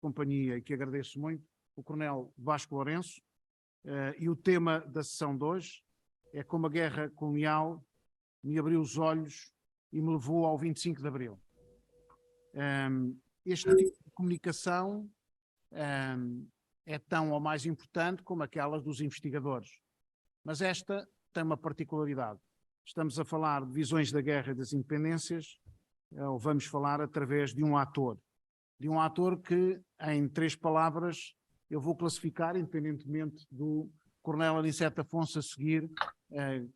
companhia e que agradeço muito, o Coronel Vasco Lourenço, e o tema da sessão de hoje é como a guerra colonial me abriu os olhos e me levou ao 25 de Abril. Este tipo de comunicação é tão ou mais importante como aquelas dos investigadores, mas esta tem uma particularidade. Estamos a falar de visões da guerra e das independências, ou vamos falar através de um ator que, em 3 palavras, eu vou classificar, independentemente do Coronel Aniceto Afonso a seguir,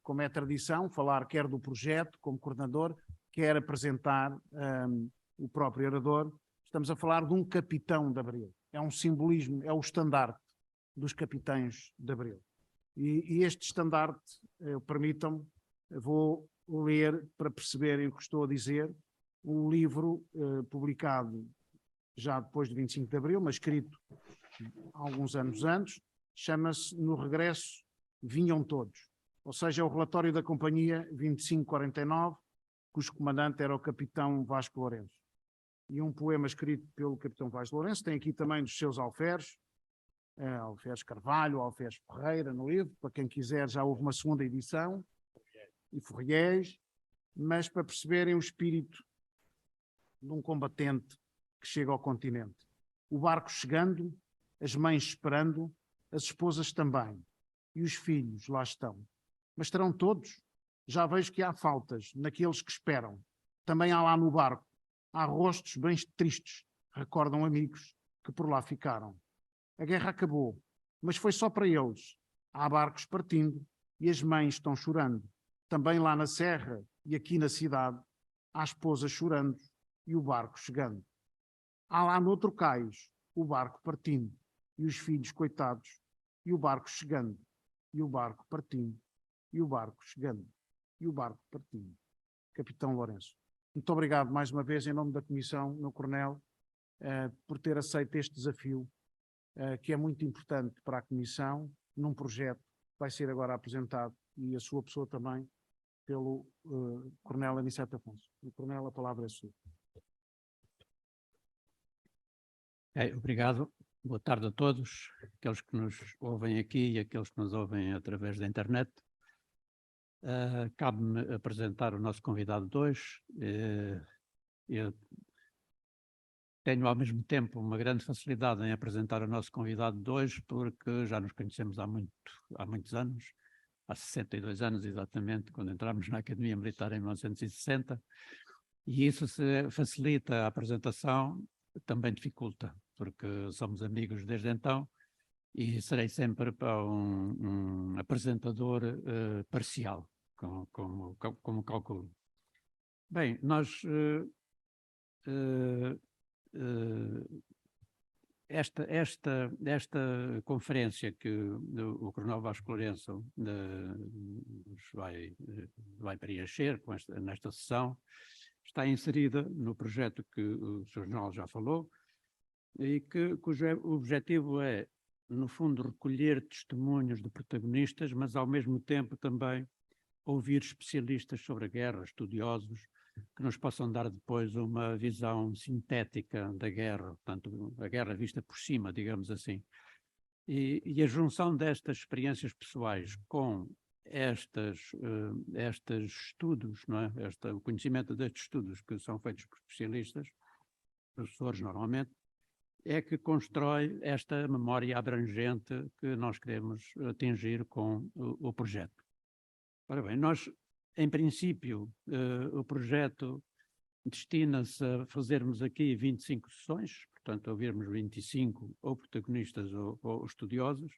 como é tradição, falar quer do projeto como coordenador, quer apresentar o próprio orador. Estamos a falar de um capitão de Abril. É um simbolismo, é o estandarte dos capitães de Abril. E este estandarte, permitam-me, vou ler para perceberem o que estou a dizer, um livro publicado já depois de 25 de Abril, mas escrito há alguns anos antes, chama-se No Regresso Vinham Todos, ou seja, é o relatório da Companhia 2549, cujo comandante era o capitão Vasco Lourenço. E um poema escrito pelo capitão Vasco Lourenço, tem aqui também dos seus alferes, Alferes Carvalho, Alferes Ferreira, no livro, para quem quiser, já houve uma segunda edição, e Forriés, mas para perceberem o espírito de um combatente que chega ao continente. O barco chegando, as mães esperando, as esposas também, e os filhos lá estão. Mas estarão todos? Já vejo que há faltas naqueles que esperam. Também há lá no barco, há rostos bem tristes, recordam amigos que por lá ficaram. A guerra acabou, mas foi só para eles. Há barcos partindo e as mães estão chorando. Também lá na serra e aqui na cidade, há esposas chorando e o barco chegando. Há lá no outro cais o barco partindo e os filhos coitados e o barco chegando e o barco partindo e o barco chegando e o barco partindo. Capitão Lourenço. Muito obrigado mais uma vez em nome da Comissão, meu Coronel, por ter aceito este desafio, que é muito importante para a Comissão, num projeto que vai ser agora apresentado, e a sua pessoa também, pelo Coronel Aniceto Afonso. O Coronel, a palavra é sua. Obrigado. Boa tarde a todos, aqueles que nos ouvem aqui e aqueles que nos ouvem através da internet. Cabe-me apresentar o nosso convidado de hoje. Eu tenho ao mesmo tempo uma grande facilidade em apresentar o nosso convidado de hoje, porque já nos conhecemos há muitos anos, há 62 anos exatamente, quando entramos na Academia Militar em 1960, e isso se facilita a apresentação, também dificulta, porque somos amigos desde então e serei sempre um apresentador parcial, como calculo. Bem, nós esta conferência que o Coronel Vasco Lourenço vai preencher nesta sessão está inserida no projeto que o Sr. Jornal já falou e cujo objetivo é, no fundo, recolher testemunhos de protagonistas, mas ao mesmo tempo também ouvir especialistas sobre a guerra, estudiosos, que nos possam dar depois uma visão sintética da guerra, portanto, a guerra vista por cima, digamos assim. E a junção destas experiências pessoais com estes estudos, não é? O conhecimento destes estudos que são feitos por especialistas, professores normalmente, é que constrói esta memória abrangente que nós queremos atingir com o projeto. Ora bem, nós, em princípio, o projeto destina-se a fazermos aqui 25 sessões, portanto, a ouvirmos 25 ou protagonistas ou estudiosos,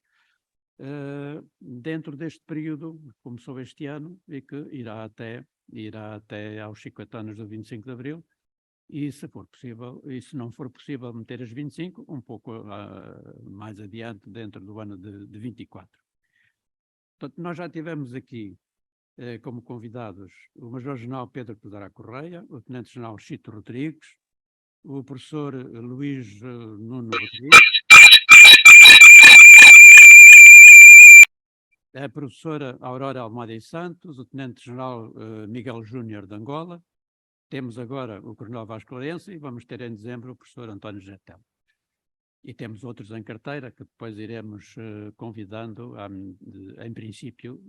dentro deste período que começou este ano e que irá até aos 50 anos do 25 de Abril, e se for possível, e se não for possível meter as 25, um pouco mais adiante, dentro do ano de 24. Portanto, nós já tivemos aqui como convidados o Major-General Pedro Pedra Correia, o Tenente-General Chito Rodrigues, o professor Luís Nuno Rodrigues, a professora Aurora Almada e Santos, o Tenente-General Miguel Júnior de Angola. Temos agora o Coronel Vasco Lourenço e vamos ter em dezembro o professor António Getel. E temos outros em carteira que depois iremos convidando, em princípio,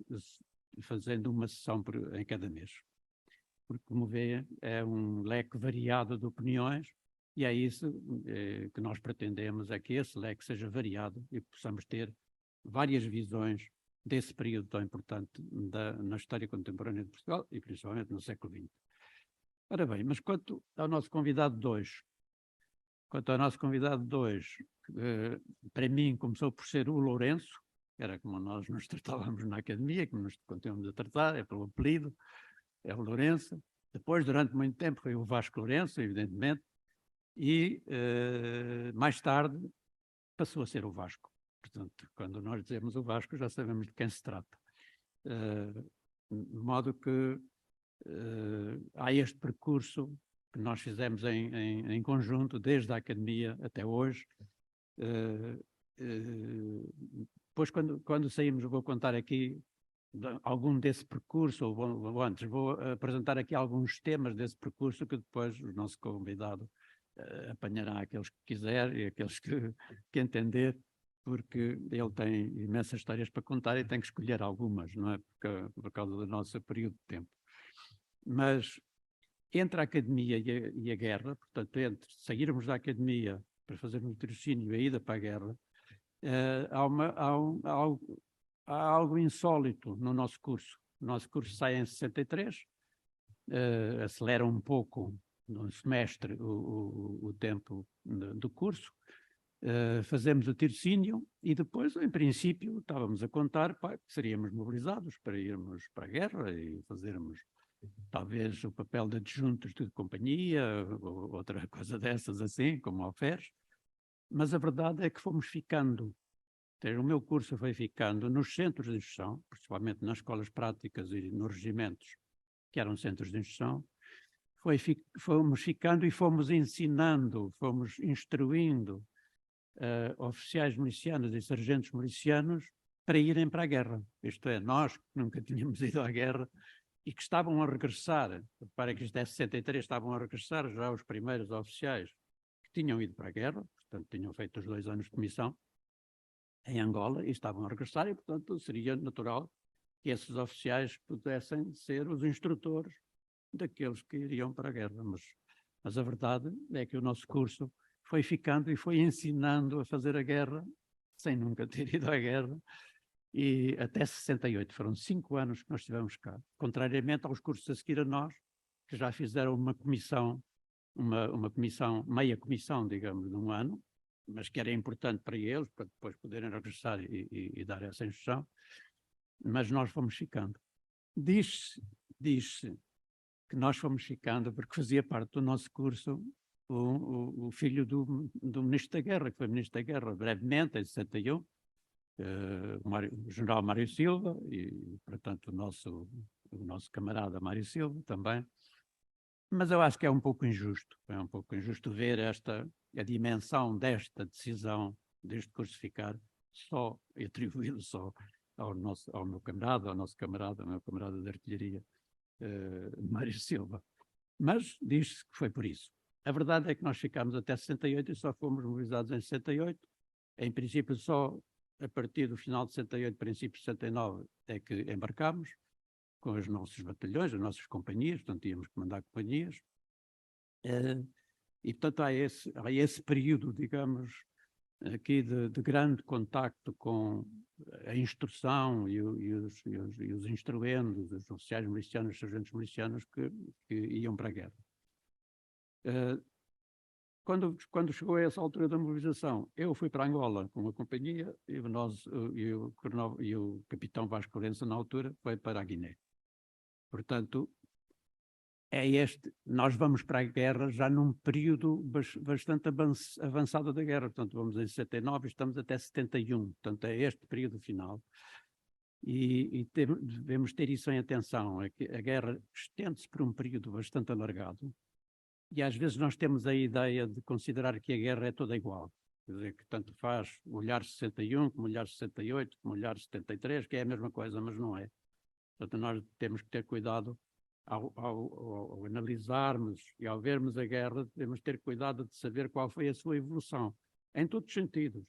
fazendo uma sessão em cada mês. Porque, como vê, é um leque variado de opiniões e é isso que nós pretendemos, é que esse leque seja variado e possamos ter várias visões desse período tão importante na história contemporânea de Portugal e principalmente no século XX. Ora bem, mas quanto ao nosso convidado 2, para mim começou por ser o Lourenço, era como nós nos tratávamos na academia, como nos continuamos a tratar, é pelo apelido, é o Lourenço. Depois, durante muito tempo, foi o Vasco Lourenço, evidentemente, e mais tarde passou a ser o Vasco. Portanto, quando nós dizemos o Vasco, já sabemos de quem se trata. De modo que há este percurso que nós fizemos em conjunto, desde a academia até hoje. Depois, quando saímos, vou contar aqui algum desse percurso, ou antes, vou apresentar aqui alguns temas desse percurso que depois o nosso convidado apanhará aqueles que quiser e aqueles que entender, porque ele tem imensas histórias para contar e tem que escolher algumas, não é? Por causa do nosso período de tempo. Mas entre a academia e a guerra, portanto, entre sairmos da academia para fazermos o tirocínio e a ida para a guerra, há algo insólito no nosso curso. O nosso curso sai em 63, acelera um pouco no semestre o tempo do curso, fazemos o tirocínio e depois, em princípio, estávamos a contar que seríamos mobilizados para irmos para a guerra e fazermos talvez o papel de adjuntos de companhia, ou outra coisa dessas assim, como alferes, mas a verdade é que fomos ficando. O meu curso foi ficando nos centros de instrução, principalmente nas escolas práticas e nos regimentos, que eram centros de instrução. Fomos ficando e fomos ensinando, fomos instruindo oficiais milicianos e sargentos milicianos para irem para a guerra. Isto é, nós que nunca tínhamos ido à guerra e que estavam a regressar, para que isto é 63, estavam a regressar já os primeiros oficiais que tinham ido para a guerra, portanto tinham feito os 2 anos de missão em Angola e estavam a regressar e, portanto, seria natural que esses oficiais pudessem ser os instrutores daqueles que iriam para a guerra. Mas a verdade é que o nosso curso foi ficando e foi ensinando a fazer a guerra sem nunca ter ido à guerra, e até 68, foram 5 anos que nós estivemos cá, contrariamente aos cursos a seguir a nós, que já fizeram uma comissão, meia comissão, digamos, de 1 ano, mas que era importante para eles, para depois poderem regressar e dar essa instrução, mas nós fomos ficando. Diz-se que nós fomos ficando porque fazia parte do nosso curso o filho do Ministro da Guerra, que foi Ministro da Guerra brevemente, em 61, o general Mário Silva, e, portanto, o nosso camarada Mário Silva também. Mas eu acho que é um pouco injusto ver a dimensão desta decisão, deste curso ficar só, atribuído só ao meu camarada, de artilharia, Mário Silva. Mas diz-se que foi por isso. A verdade é que nós ficámos até 68 e só fomos mobilizados em 68. Em princípio, só a partir do final de 68, princípio de 69, é que embarcámos com os nossos batalhões, as nossas companhias, portanto íamos comandar companhias. E, portanto, há esse período, digamos, aqui de grande contacto com a instrução e os instruendos, os oficiais milicianos, os sargentos milicianos que iam para a guerra. Quando chegou a essa altura da mobilização, eu fui para Angola com uma companhia e o capitão Vasco Lourenço, na altura, foi para a Guiné. Portanto, nós vamos para a guerra já num período bastante avançado da guerra. Portanto, vamos em 69 e estamos até 71. Portanto, é este período final. E devemos ter isso em atenção, é que a guerra estende-se por um período bastante alargado. E às vezes nós temos a ideia de considerar que a guerra é toda igual. Quer dizer, que tanto faz olhar 61, como olhar 68, como olhar 73, que é a mesma coisa, mas não é. Portanto, nós temos que ter cuidado ao analisarmos e ao vermos a guerra, temos que ter cuidado de saber qual foi a sua evolução. em todos os sentidos,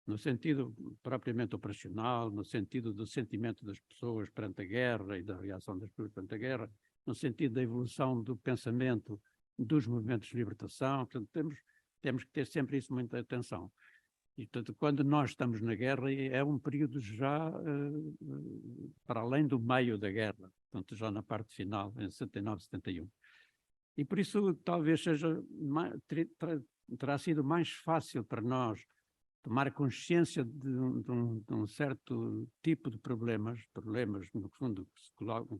no sentido propriamente operacional, no sentido do sentimento das pessoas perante a guerra e da reação das pessoas perante a guerra, no sentido da evolução do pensamento dos movimentos de libertação. Portanto, temos que ter sempre isso muita atenção. E, portanto, quando nós estamos na guerra, é um período já para além do meio da guerra, portanto, já na parte final, em 79, 71. E por isso talvez terá sido mais fácil para nós tomar consciência de um certo tipo de problemas, no fundo, que se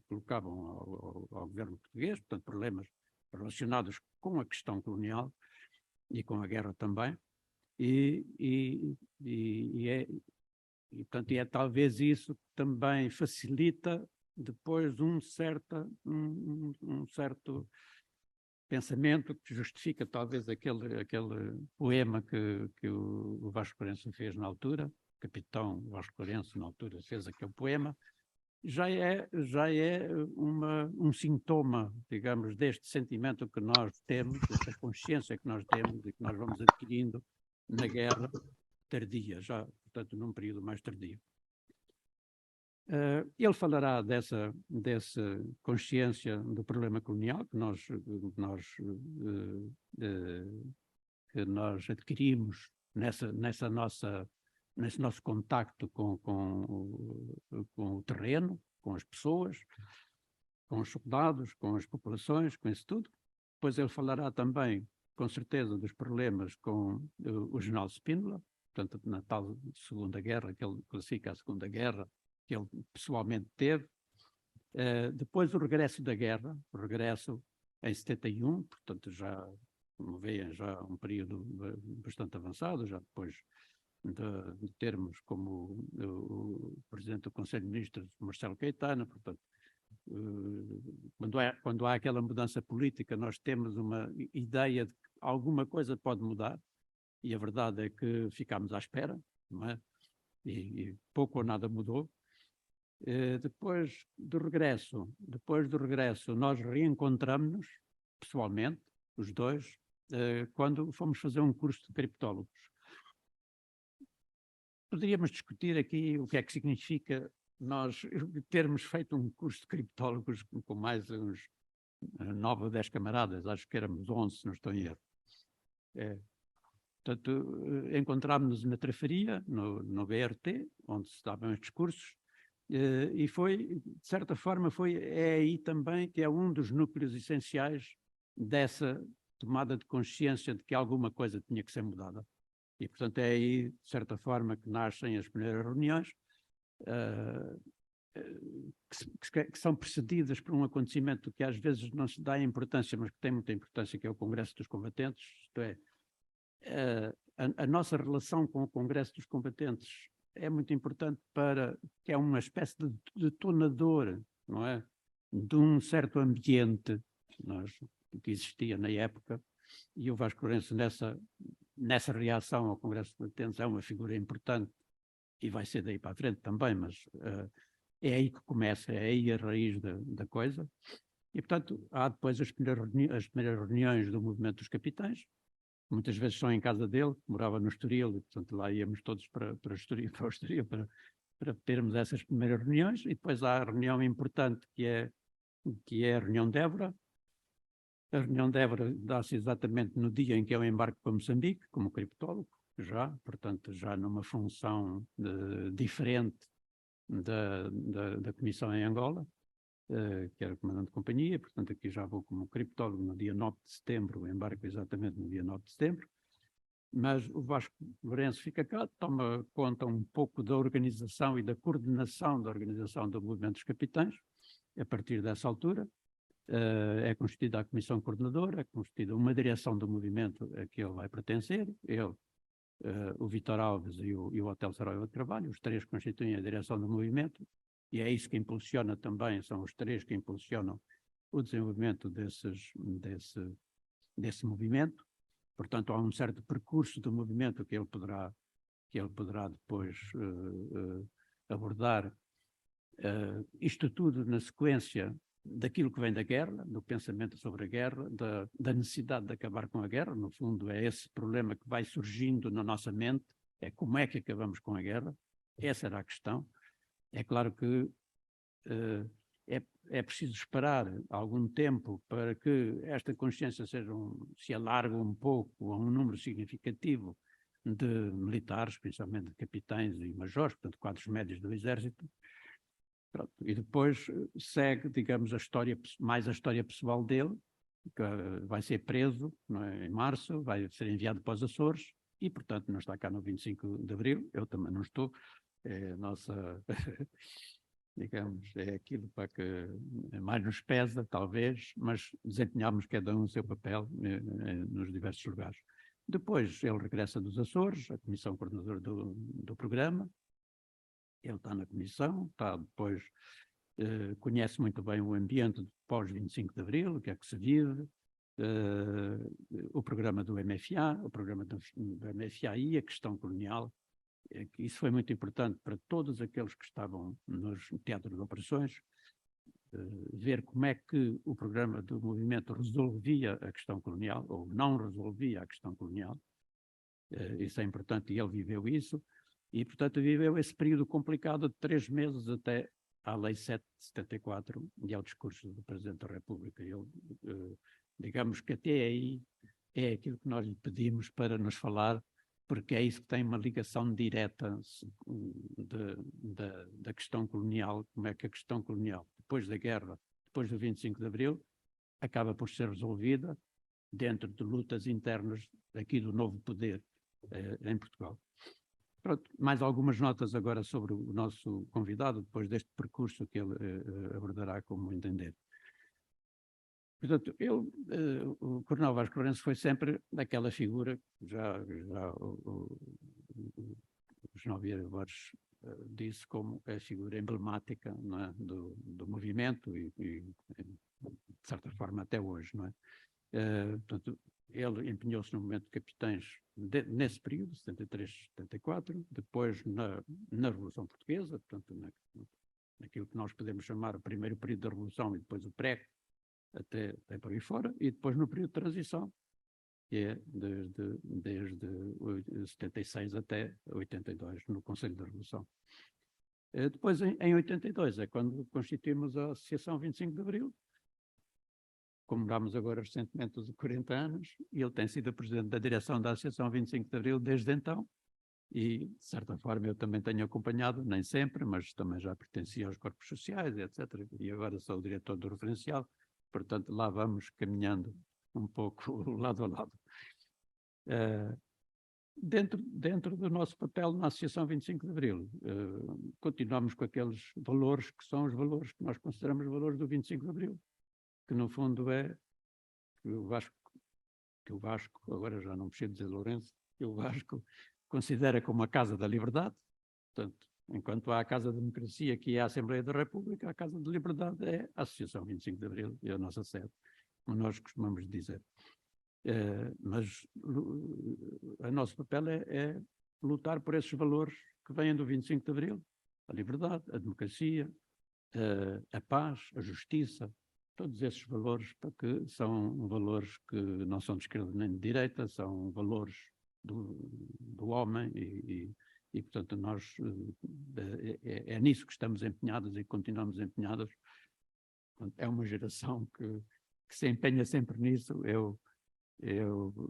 colocavam ao governo português, portanto, problemas relacionados com a questão colonial e com a guerra também, portanto, é talvez isso que também facilita depois um certo pensamento que justifica talvez aquele poema que o Vasco Lourenço fez na altura, o capitão Vasco Lourenço na altura fez aquele poema, já é um sintoma, digamos, deste sentimento que nós temos, desta consciência que nós temos e que nós vamos adquirindo na guerra tardia, já, portanto, num período mais tardio. Ele falará dessa consciência do problema colonial que nós adquirimos nesse nosso contacto com o terreno, com as pessoas, com os soldados, com as populações, com isso tudo. Depois ele falará também, com certeza, dos problemas com o general Spínola, portanto, na tal Segunda Guerra, que ele classifica a Segunda Guerra, que ele pessoalmente teve. Depois o regresso da guerra, o regresso em 71, portanto já, como veem, já um período bastante avançado, já depois de termos como o Presidente do Conselho de Ministros, Marcelo Caetano, portanto, quando há aquela mudança política, nós temos uma ideia de que alguma coisa pode mudar, e a verdade é que ficámos à espera, não é? E pouco ou nada mudou. Depois do regresso, nós reencontramos-nos pessoalmente, os dois, quando fomos fazer um curso de criptólogos. Poderíamos discutir aqui o que é que significa nós termos feito um curso de criptólogos com mais uns 9 ou 10 camaradas, acho que éramos 11, se não estou em erro. Portanto, encontrámos-nos na Trafaria, no BRT, onde se davam estes cursos, e foi, de certa forma, é aí também que é um dos núcleos essenciais dessa tomada de consciência de que alguma coisa tinha que ser mudada. E, portanto, é aí, de certa forma, que nascem as primeiras reuniões, que são precedidas por um acontecimento que às vezes não se dá importância, mas que tem muita importância, que é o Congresso dos Combatentes, isto é, a nossa relação com o Congresso dos Combatentes é muito importante que é uma espécie de detonador, não é? De um certo ambiente que existia na época, e o Vasco Lourenço nessa reação ao Congresso dos Combatentes é uma figura importante, e vai ser daí para a frente também, mas é aí que começa, é aí a raiz da coisa. E, portanto, há depois as primeiras reuniões do Movimento dos Capitães, muitas vezes só em casa dele, que morava no Estoril, e portanto lá íamos todos para o Estoril para termos essas primeiras reuniões, e depois há a reunião importante que é a reunião de Évora. A reunião de Évora dá-se exatamente no dia em que eu embarco para Moçambique, como criptólogo, portanto já numa função diferente da comissão em Angola, que era comandante de companhia, portanto aqui já vou como criptólogo no dia 9 de setembro, embarco exatamente no dia 9 de setembro, mas o Vasco Lourenço fica cá, toma conta um pouco da organização e da coordenação da organização do Movimento dos Capitães, a partir dessa altura. É constituída a comissão coordenadora, é constituída uma direção do movimento a que ele vai pertencer, ele, o Vítor Alves e o Hotel Saraiva de Carvalho, os três constituem a direção do movimento, e é isso que impulsiona também, são os três que impulsionam o desenvolvimento desse movimento. Portanto, há um certo percurso do movimento que ele poderá depois abordar, isto tudo na sequência daquilo que vem da guerra, do pensamento sobre a guerra, da necessidade de acabar com a guerra. No fundo, é esse problema que vai surgindo na nossa mente, é como é que acabamos com a guerra. Essa era a questão. É claro que é preciso esperar algum tempo para que esta consciência se alargue um pouco a um número significativo de militares, principalmente de capitães e majores, portanto, quadros médios do Exército. Pronto. E depois segue, digamos, mais a história pessoal dele, que vai ser preso, não é, em março, vai ser enviado para os Açores e, portanto, não está cá no 25 de Abril, eu também não estou. É a nossa, digamos, é aquilo para que mais nos pesa, talvez, mas desempenhamos cada um o seu papel nos diversos lugares. Depois ele regressa dos Açores, a comissão coordenadora do programa. Ele está na comissão, depois conhece muito bem o ambiente pós-25 de Abril, o que é que se vive, o programa do MFA, o programa do MFA e a questão colonial. Isso foi muito importante para todos aqueles que estavam nos teatros de operações, ver como é que o programa do movimento resolvia a questão colonial, ou não resolvia a questão colonial. Isso é importante e ele viveu isso. E, portanto, viveu esse período complicado de 3 meses até à Lei 7 de 74 e ao discurso do Presidente da República. Ele, digamos que até aí é aquilo que nós lhe pedimos para nos falar, porque é isso que tem uma ligação direta da questão colonial, como é que a questão colonial, depois da guerra, depois do 25 de Abril, acaba por ser resolvida dentro de lutas internas aqui do novo poder em Portugal. Pronto, mais algumas notas agora sobre o nosso convidado, depois deste percurso que ele abordará como entender. Portanto, o Coronel Vasco Lourenço foi sempre daquela figura, já o João Vieira Borges disse como a figura emblemática, não é, do movimento e, de certa forma, até hoje, não é? Portanto, ele empenhou-se no momento de capitães nesse período, 73, 74, depois na Revolução Portuguesa, portanto, naquilo que nós podemos chamar o primeiro período da Revolução e depois o pré, até por aí fora, e depois no período de transição, que é desde 76 até 82, no Conselho da Revolução. Depois, em 82, é quando constituímos a Associação 25 de Abril. Comemorámos agora recentemente os 40 anos e ele tem sido o presidente da direção da Associação 25 de Abril desde então e, de certa forma, eu também tenho acompanhado, nem sempre, mas também já pertencia aos corpos sociais, etc. E agora sou o diretor do referencial, portanto, lá vamos caminhando um pouco lado a lado. Dentro do nosso papel na Associação 25 de Abril, continuamos com aqueles valores que são os valores que nós consideramos valores do 25 de Abril, que no fundo é que o Vasco, agora já não preciso dizer Lourenço, que o Vasco considera como a Casa da Liberdade. Portanto, enquanto há a Casa da Democracia, que é a Assembleia da República, a Casa da Liberdade é a Associação 25 de Abril, é a nossa sede, como nós costumamos dizer. Mas o nosso papel é lutar por esses valores que vêm do 25 de Abril, a liberdade, a democracia, a paz, a justiça, todos esses valores, porque são valores que não são de esquerda nem de direita, são valores do homem e portanto, nós é nisso que estamos empenhados e continuamos empenhados. É uma geração que se empenha sempre nisso. Eu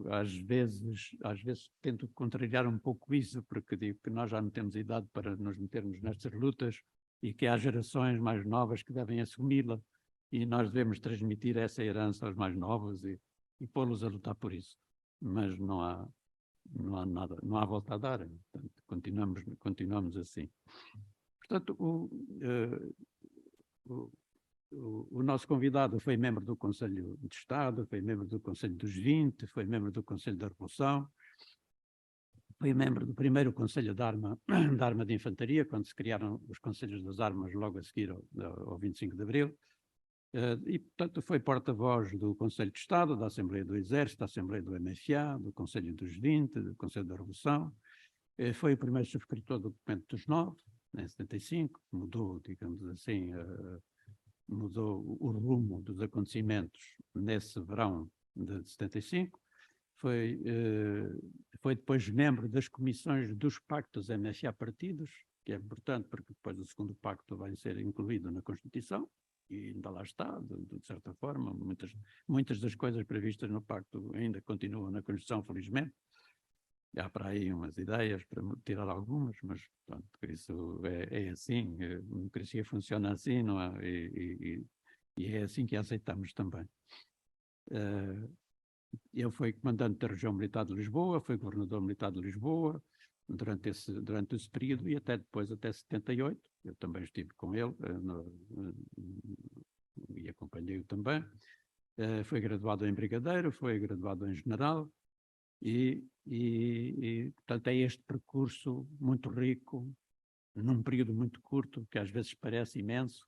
às vezes tento contrariar um pouco isso, porque digo que nós já não temos idade para nos metermos nestas lutas e que há gerações mais novas que devem assumi-la. E nós devemos transmitir essa herança aos mais novos e pô-los a lutar por isso. Mas não há nada, não há volta a dar. Portanto, continuamos assim. Portanto, o nosso convidado foi membro do Conselho de Estado, foi membro do Conselho dos 20, foi membro do Conselho da Revolução, foi membro do primeiro Conselho da Arma de Infantaria, quando se criaram os Conselhos das Armas logo a seguir ao 25 de Abril. E, portanto, foi porta-voz do Conselho de Estado, da Assembleia do Exército, da Assembleia do MFA, do Conselho dos 20, do Conselho da Revolução. Foi o primeiro subscritor do documento dos 9, em 75, mudou, digamos assim, mudou o rumo dos acontecimentos nesse verão de 75, foi depois membro das comissões dos pactos MSA-partidos, que é importante porque depois o segundo pacto vai ser incluído na Constituição, e ainda lá está, de certa forma, muitas das coisas previstas no pacto ainda continuam na Constituição, felizmente. Há para aí umas ideias para tirar algumas, mas pronto, isso é assim, a democracia funciona assim, não é? E é assim que a aceitamos também. Ele foi comandante da região militar de Lisboa, foi governador militar de Lisboa durante esse período e até depois, até 78. Eu também estive com ele e acompanhei-o também. Foi graduado em brigadeiro, foi graduado em general e portanto, é este percurso muito rico, num período muito curto, que às vezes parece imenso,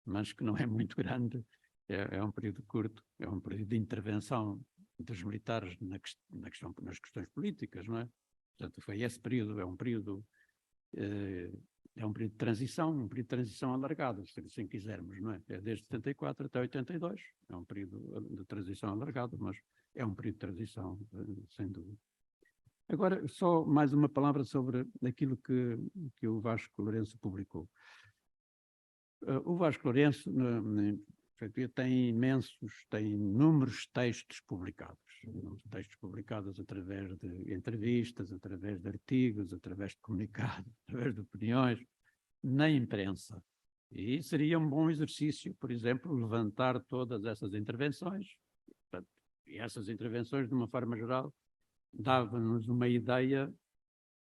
mas que não é muito grande. É um período curto, é um período de intervenção dos militares nas questões políticas, não é? Portanto, foi esse período, é um período de transição alargado, se assim quisermos, não é? É desde 74 até 82, é um período de transição alargado, mas é um período de transição, sem dúvida. Agora, só mais uma palavra sobre aquilo que o Vasco Lourenço publicou. O Vasco Lourenço tem inúmeros textos publicados através de entrevistas, através de artigos, através de comunicados, através de opiniões, na imprensa. E seria um bom exercício, por exemplo, levantar todas essas intervenções, e essas intervenções, de uma forma geral, davam-nos uma ideia,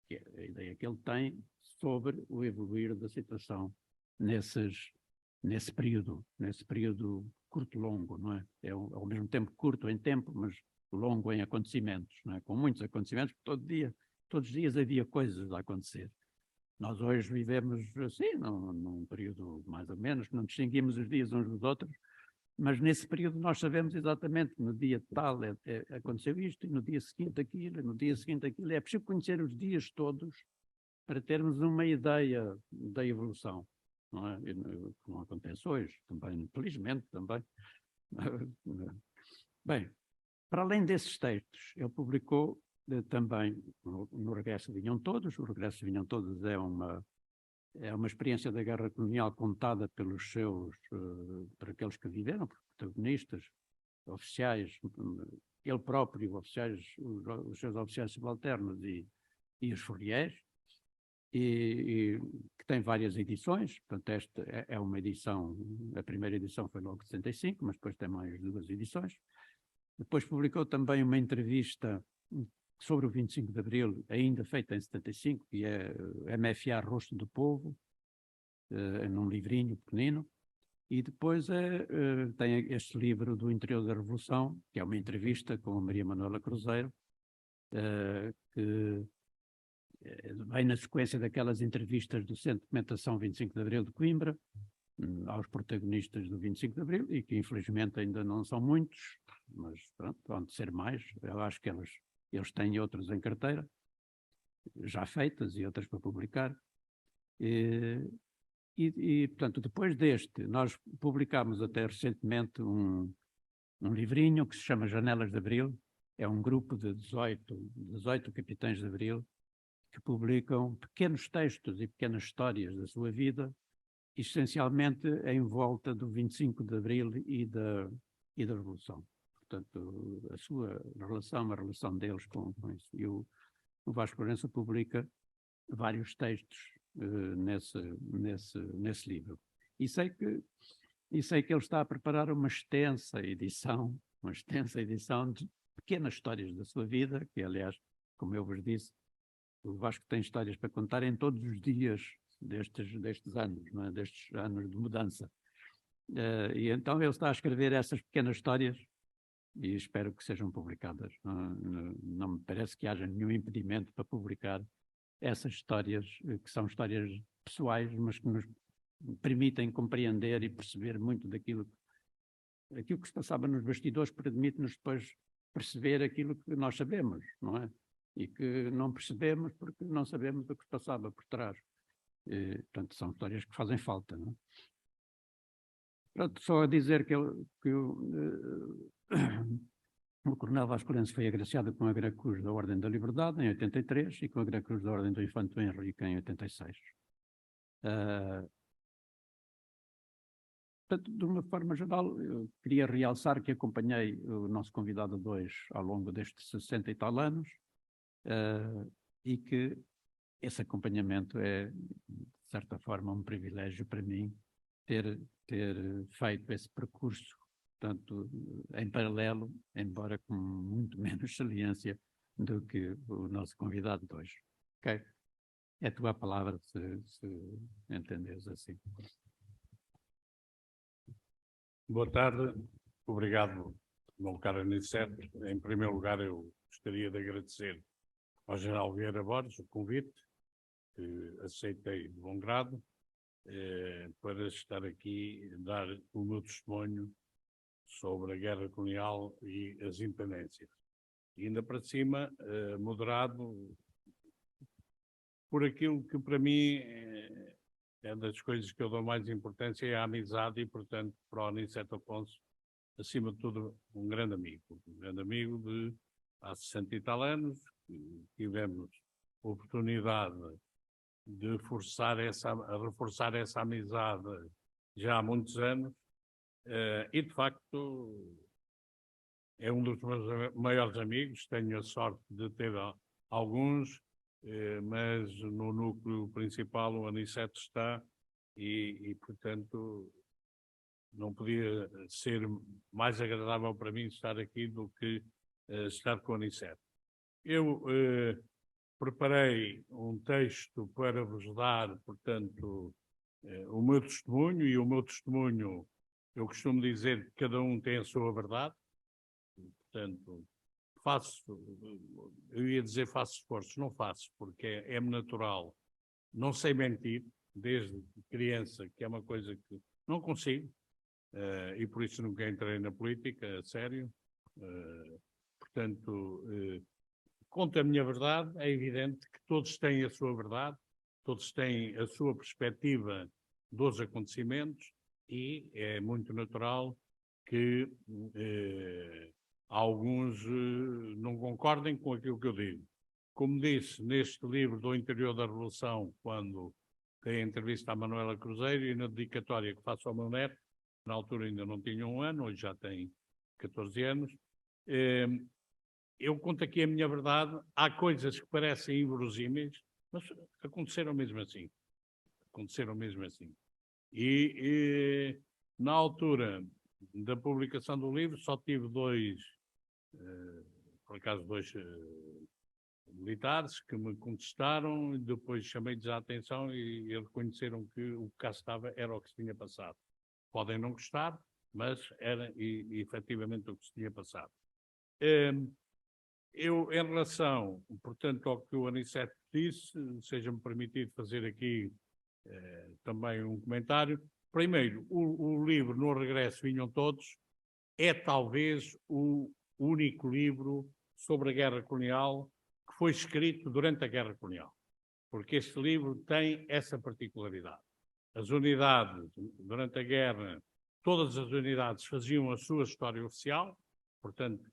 que é a ideia que ele tem, sobre o evoluir da situação nesse período curto-longo, não é? É ao mesmo tempo curto em tempo, mas longo em acontecimentos, não é? Com muitos acontecimentos, todos os dias havia coisas a acontecer. Nós hoje vivemos assim, num período mais ou menos, que não distinguimos os dias uns dos outros, mas nesse período nós sabemos exatamente que no dia tal aconteceu isto, e no dia seguinte aquilo, e no dia seguinte aquilo. É preciso conhecer os dias todos para termos uma ideia da evolução. Não é? Não acontece hoje, também, felizmente também. Bem, para além desses textos, ele publicou também, no Regresso Vinham Todos. O Regresso Vinham Todos é uma experiência da guerra colonial contada por aqueles que viveram, por protagonistas, oficiais, ele próprio, os seus oficiais subalternos e os foliés, e que tem várias edições. Portanto, esta é uma edição, a primeira edição foi logo de 65, mas depois tem mais 2 edições. Depois publicou também uma entrevista sobre o 25 de Abril, ainda feita em 75, que é MFA Rosto do Povo, num livrinho pequenino. E depois tem este livro do Interior da Revolução, que é uma entrevista com a Maria Manuela Cruzeiro, que vem na sequência daquelas entrevistas do Centro de Documentação 25 de Abril de Coimbra, aos protagonistas do 25 de Abril, e que infelizmente ainda não são muitos, mas pronto, vão de ser mais. Eu acho que eles têm outros em carteira, já feitas, e outras para publicar. Portanto, depois deste, nós publicámos até recentemente um livrinho que se chama Janelas de Abril. É um grupo de 18 capitães de Abril que publicam pequenos textos e pequenas histórias da sua vida, essencialmente em volta do 25 de Abril e da Revolução. Portanto, a relação deles com isso. E o Vasco Lourenço publica vários textos nesse livro. E sei que ele está a preparar uma extensa edição de pequenas histórias da sua vida, que, aliás, como eu vos disse, o Vasco tem histórias para contar em todos os dias destes anos, não é? Destes anos de mudança. E então ele está a escrever essas pequenas histórias e espero que sejam publicadas. Não me parece que haja nenhum impedimento para publicar essas histórias, que são histórias pessoais, mas que nos permitem compreender e perceber muito daquilo que se passava nos bastidores, permite-nos depois perceber aquilo que nós sabemos, não é? E que não percebemos porque não sabemos o que se passava por trás. Portanto, são histórias que fazem falta, não é? Pronto, só a dizer o Coronel Vasco Lourenço foi agraciado com a Gran Cruz da Ordem da Liberdade em 83 e com a Gran Cruz da Ordem do Infante Henrique em 86. Portanto, de uma forma geral, eu queria realçar que acompanhei o nosso convidado 2 ao longo destes 60 e tal anos e que esse acompanhamento é, de certa forma, um privilégio para mim ter feito esse percurso, portanto, em paralelo, embora com muito menos saliência do que o nosso convidado de hoje. Ok? É a tua palavra, se entenderes assim. Boa tarde, obrigado, meu caro Aniceto. Em primeiro lugar, eu gostaria de agradecer ao General Vieira Borges o convite, que aceitei de bom grado, para estar aqui e dar o meu testemunho sobre a guerra colonial e as independências. E ainda para cima, moderado por aquilo que para mim é das coisas que eu dou mais importância, é a amizade e, portanto, para o Aniceto Afonso, acima de tudo, um grande amigo de há 60 e tal anos, que tivemos a oportunidade de reforçar essa amizade já há muitos anos, e de facto é um dos meus maiores amigos. Tenho a sorte de ter alguns, mas no núcleo principal o Aniceto está e portanto não podia ser mais agradável para mim estar aqui do que estar com o Aniceto. Eu preparei um texto para vos dar, portanto, o meu testemunho, e o meu testemunho, eu costumo dizer que cada um tem a sua verdade, portanto, eu ia dizer faço esforços, não faço, porque é-me natural, não sei mentir, desde criança, que é uma coisa que não consigo, e por isso nunca entrei na política, a sério. Portanto, conto a minha verdade. É evidente que todos têm a sua verdade, todos têm a sua perspectiva dos acontecimentos e é muito natural que alguns não concordem com aquilo que eu digo. Como disse neste livro do Interior da Revolução, quando dei a entrevista à Manuela Cruzeiro, e na dedicatória que faço ao meu neto, na altura ainda não tinha 1 ano, hoje já tem 14 anos, eu conto aqui a minha verdade. Há coisas que parecem inverosímeis, mas aconteceram mesmo assim. Aconteceram mesmo assim. E na altura da publicação do livro só tive por acaso dois militares que me contestaram, e depois chamei-lhes a atenção e eles reconheceram que o que cá estava era o que se tinha passado. Podem não gostar, mas era efetivamente o que se tinha passado. Eu, em relação, portanto, ao que o Aniceto disse, seja-me permitido fazer aqui também um comentário. Primeiro, o livro No Regresso Vinham Todos é talvez o único livro sobre a guerra colonial que foi escrito durante a guerra colonial, porque este livro tem essa particularidade. As unidades, durante a guerra, todas as unidades faziam a sua história oficial, portanto,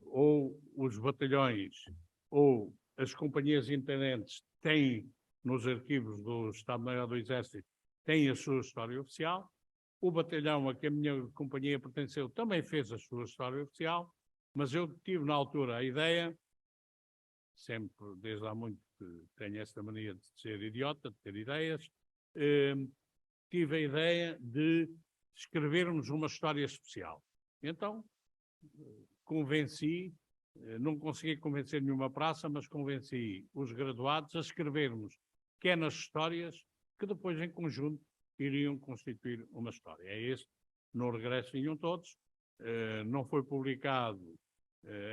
ou os batalhões ou as companhias intendentes têm, nos arquivos do Estado-Maior do Exército, têm a sua história oficial. O batalhão a que a minha companhia pertenceu também fez a sua história oficial, mas eu tive na altura a ideia, sempre desde há muito que tenho esta mania de ser idiota, de ter ideias, tive a ideia de escrevermos uma história especial. Então, convenci, não consegui convencer nenhuma praça, mas convenci os graduados a escrevermos pequenas histórias que depois, em conjunto, iriam constituir uma história. É este, No Regresso Vinham Todos. Não foi publicado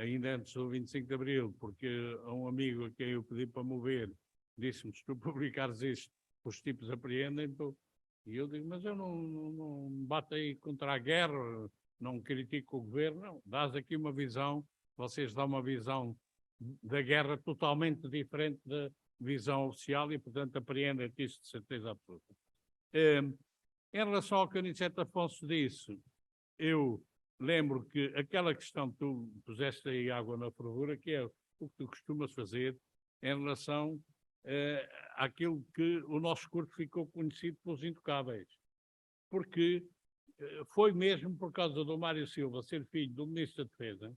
ainda antes do 25 de Abril, porque a um amigo a quem eu pedi para mover disse-me: se tu publicares isto, os tipos apreendem-te. E eu digo: mas eu não bato aí contra a guerra, não critico o governo, não. Dás aqui uma visão, vocês dão uma visão da guerra totalmente diferente da visão oficial e, portanto, apreendem-te isso de certeza absoluta. Em relação ao que o Aniceto Afonso disse, eu lembro que aquela questão que tu puseste aí água na fervura, que é o que tu costumas fazer em relação àquilo que o nosso curso ficou conhecido pelos intocáveis. Porque foi mesmo por causa do Mário Silva ser filho do Ministro da Defesa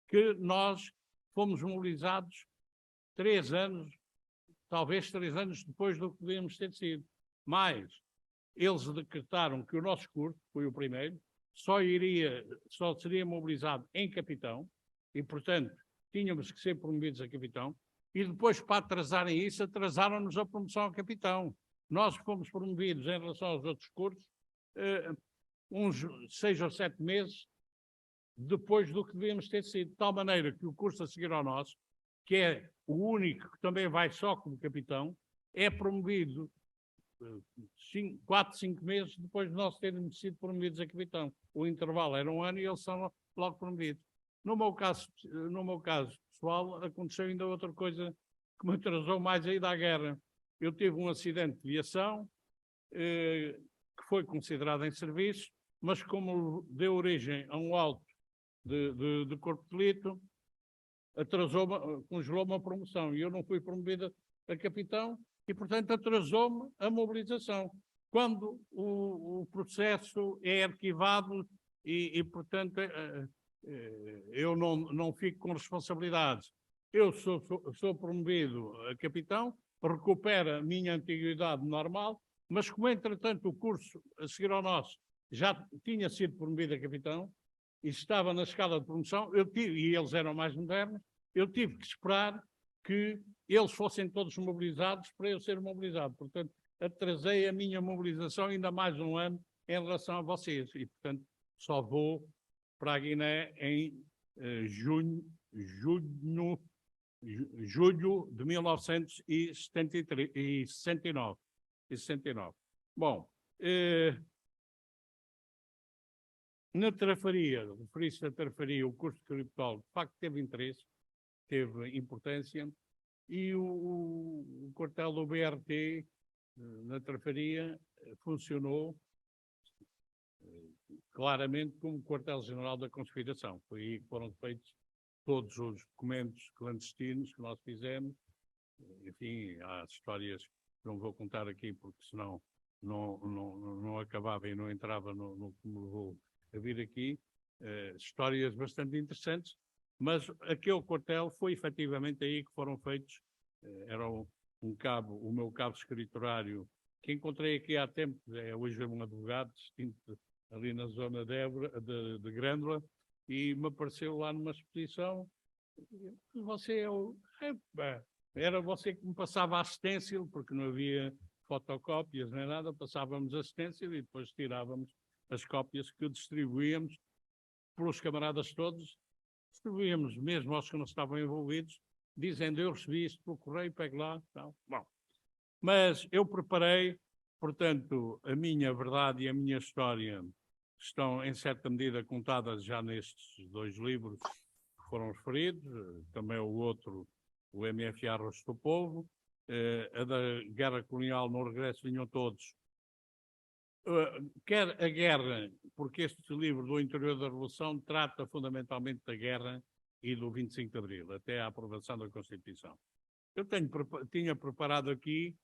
que nós fomos mobilizados 3 anos, talvez 3 anos depois do que devíamos ter sido. Mas eles decretaram que o nosso curso, foi o primeiro, só seria mobilizado em capitão e, portanto, tínhamos que ser promovidos a capitão e depois, para atrasarem isso, atrasaram-nos a promoção a capitão. Nós fomos promovidos em relação aos outros cursos uns 6 ou 7 meses depois do que devíamos ter sido, de tal maneira que o curso a seguir ao nosso, que é o único que também vai só como capitão, é promovido 4, 5 meses depois de nós termos sido promovidos a capitão. O intervalo era 1 ano e eles são logo promovidos. No meu caso pessoal, aconteceu ainda outra coisa que me atrasou mais a ida à guerra. Eu tive um acidente de viação que foi considerado em serviço, mas como deu origem a um auto de corpo de delito, congelou-me a promoção e eu não fui promovido a capitão e, portanto, atrasou-me a mobilização. Quando o processo é arquivado e portanto, eu não fico com responsabilidades. Eu sou promovido a capitão, recupero a minha antiguidade normal, mas como, entretanto, o curso a seguir ao nosso já tinha sido promovido a capitão e estava na escala de promoção, e eles eram mais modernos, eu tive que esperar que eles fossem todos mobilizados para eu ser mobilizado. Portanto, atrasei a minha mobilização ainda mais 1 ano em relação a vocês. E, portanto, só vou para a Guiné em julho de 1969. Bom, na Tarafaria, referi-se à Tarafaria, o curso de criptólogo, de facto teve interesse, teve importância, e o quartel do BRT na Tarafaria funcionou claramente como quartel-general da conspiração. Foi aí que foram feitos todos os documentos clandestinos que nós fizemos. Enfim, há histórias que não vou contar aqui, porque senão não acabava e não entrava no que me levou a vir aqui. Histórias bastante interessantes, mas aquele quartel foi efetivamente aí que foram feitos. Era o meu cabo escriturário, que encontrei aqui há tempo, hoje um advogado distinto ali na zona de Grândola, e me apareceu lá numa exposição. Era você que me passava assistência, porque não havia fotocópias nem nada, passávamos assistência e depois tirávamos as cópias que distribuíamos pelos camaradas todos, distribuíamos mesmo aos que não estavam envolvidos, dizendo: eu recebi isto pelo correio, pegue lá, tal. Bom, mas eu preparei, portanto, a minha verdade e a minha história estão, em certa medida, contadas já nestes 2 livros que foram referidos, também o outro, o MFA Rosto do Povo, a da Guerra Colonial no Regresso Vinham Todos, quer a guerra, porque este livro do interior da Revolução trata fundamentalmente da guerra e do 25 de Abril, até à aprovação da Constituição. Eu tinha preparado aqui,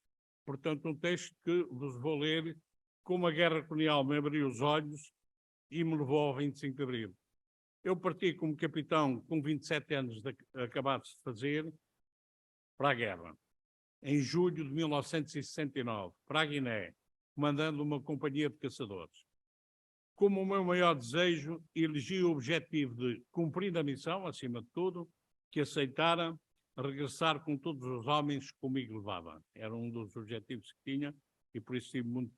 portanto, um texto que vos vou ler, como a guerra colonial me abriu os olhos e me levou ao 25 de Abril. Eu parti como capitão com 27 anos acabados de fazer para a guerra, em julho de 1969, para a Guiné, comandando uma companhia de caçadores. Como o meu maior desejo, elegi o objetivo de cumprir a missão, acima de tudo, que aceitara regressar com todos os homens que comigo levava. Era um dos objetivos que tinha e por isso tive muito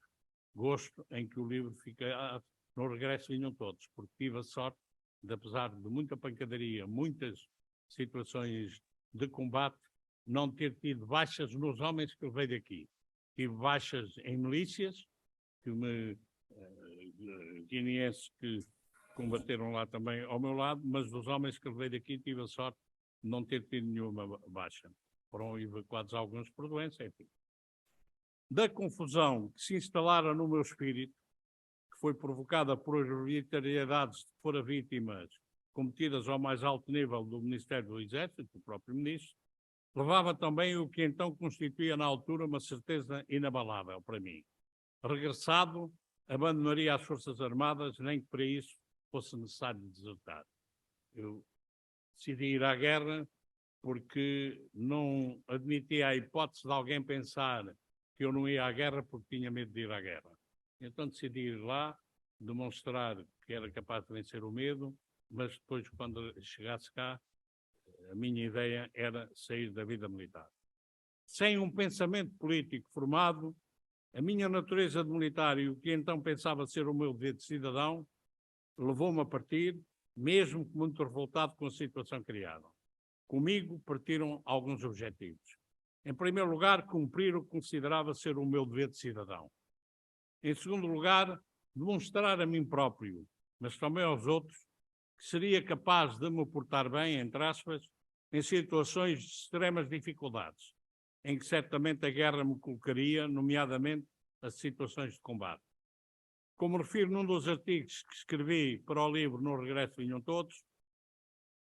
gosto em que o livro fica no regresso vinham todos, porque tive a sorte de, apesar de muita pancadaria, muitas situações de combate, não ter tido baixas nos homens que levei daqui. Tive baixas em milícias, guineenses que combateram lá também ao meu lado, mas dos homens que levei daqui tive a sorte de não ter tido nenhuma baixa. Foram evacuados alguns por doença, enfim. Da confusão que se instalara no meu espírito, foi provocada por arbitrariedades de fora vítimas cometidas ao mais alto nível do Ministério do Exército, do próprio Ministro, levava também o que então constituía na altura uma certeza inabalável para mim. Regressado, abandonaria as Forças Armadas, nem que para isso fosse necessário desertar. Eu decidi ir à guerra porque não admitia a hipótese de alguém pensar que eu não ia à guerra porque tinha medo de ir à guerra. Então decidi ir lá, demonstrar que era capaz de vencer o medo, mas depois, quando chegasse cá, a minha ideia era sair da vida militar. Sem um pensamento político formado, a minha natureza de militar e o que então pensava ser o meu dever de cidadão, levou-me a partir, mesmo muito revoltado com a situação criada. Comigo partiram alguns objetivos. Em primeiro lugar, cumprir o que considerava ser o meu dever de cidadão. Em segundo lugar, demonstrar a mim próprio, mas também aos outros, que seria capaz de me portar bem, entre aspas, em situações de extremas dificuldades, em que certamente a guerra me colocaria, nomeadamente as situações de combate. Como refiro num dos artigos que escrevi para o livro No Regresso Vinham Todos,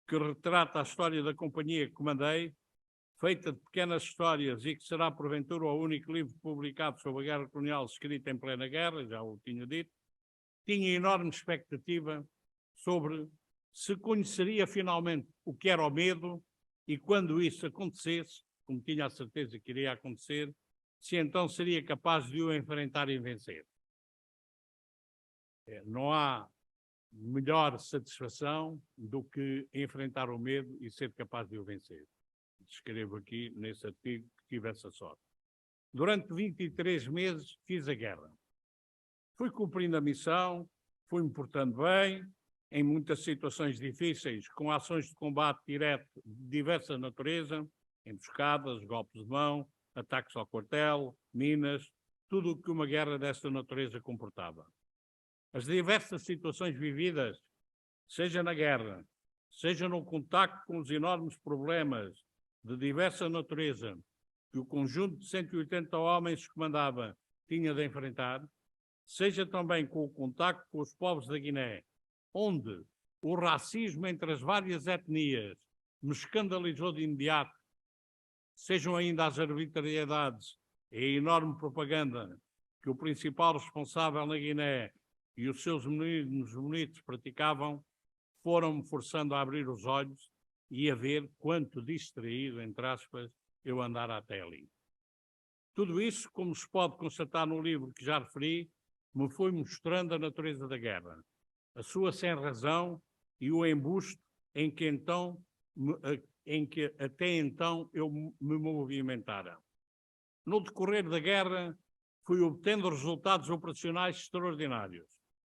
que retrata a história da companhia que comandei, feita de pequenas histórias e que será porventura o único livro publicado sobre a guerra colonial escrito em plena guerra, já o tinha dito, tinha enorme expectativa sobre se conheceria finalmente o que era o medo e quando isso acontecesse, como tinha a certeza que iria acontecer, se então seria capaz de o enfrentar e vencer. Não há melhor satisfação do que enfrentar o medo e ser capaz de o vencer. Escrevo aqui nesse artigo que tive essa sorte. Durante 23 meses fiz a guerra. Fui cumprindo a missão, fui-me portando bem, em muitas situações difíceis, com ações de combate direto de diversa natureza, emboscadas, golpes de mão, ataques ao quartel, minas, tudo o que uma guerra desta natureza comportava. As diversas situações vividas, seja na guerra, seja no contacto com os enormes problemas de diversa natureza que o conjunto de 180 homens que comandava tinha de enfrentar, seja também com o contacto com os povos da Guiné, onde o racismo entre as várias etnias me escandalizou de imediato, sejam ainda as arbitrariedades e a enorme propaganda que o principal responsável na Guiné e os seus meninos bonitos praticavam, foram-me forçando a abrir os olhos e a ver quanto distraído, entre aspas, eu andara até ali. Tudo isso, como se pode constatar no livro que já referi, me foi mostrando a natureza da guerra, a sua sem-razão e o embuste em que até então eu me movimentara. No decorrer da guerra, fui obtendo resultados operacionais extraordinários,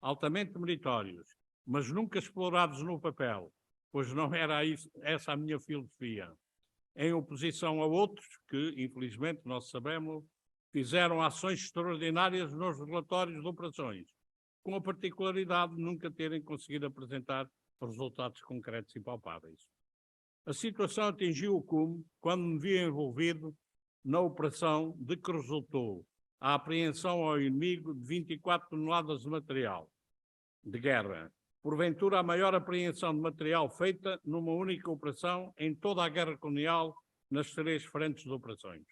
altamente meritórios, mas nunca explorados no papel, pois não era essa a minha filosofia, em oposição a outros que, infelizmente, nós sabemos, fizeram ações extraordinárias nos relatórios de operações, com a particularidade de nunca terem conseguido apresentar resultados concretos e palpáveis. A situação atingiu o cume quando me vi envolvido na operação de que resultou a apreensão ao inimigo de 24 toneladas de material de guerra, porventura a maior apreensão de material feita numa única operação em toda a guerra colonial nas 3 frentes de operações.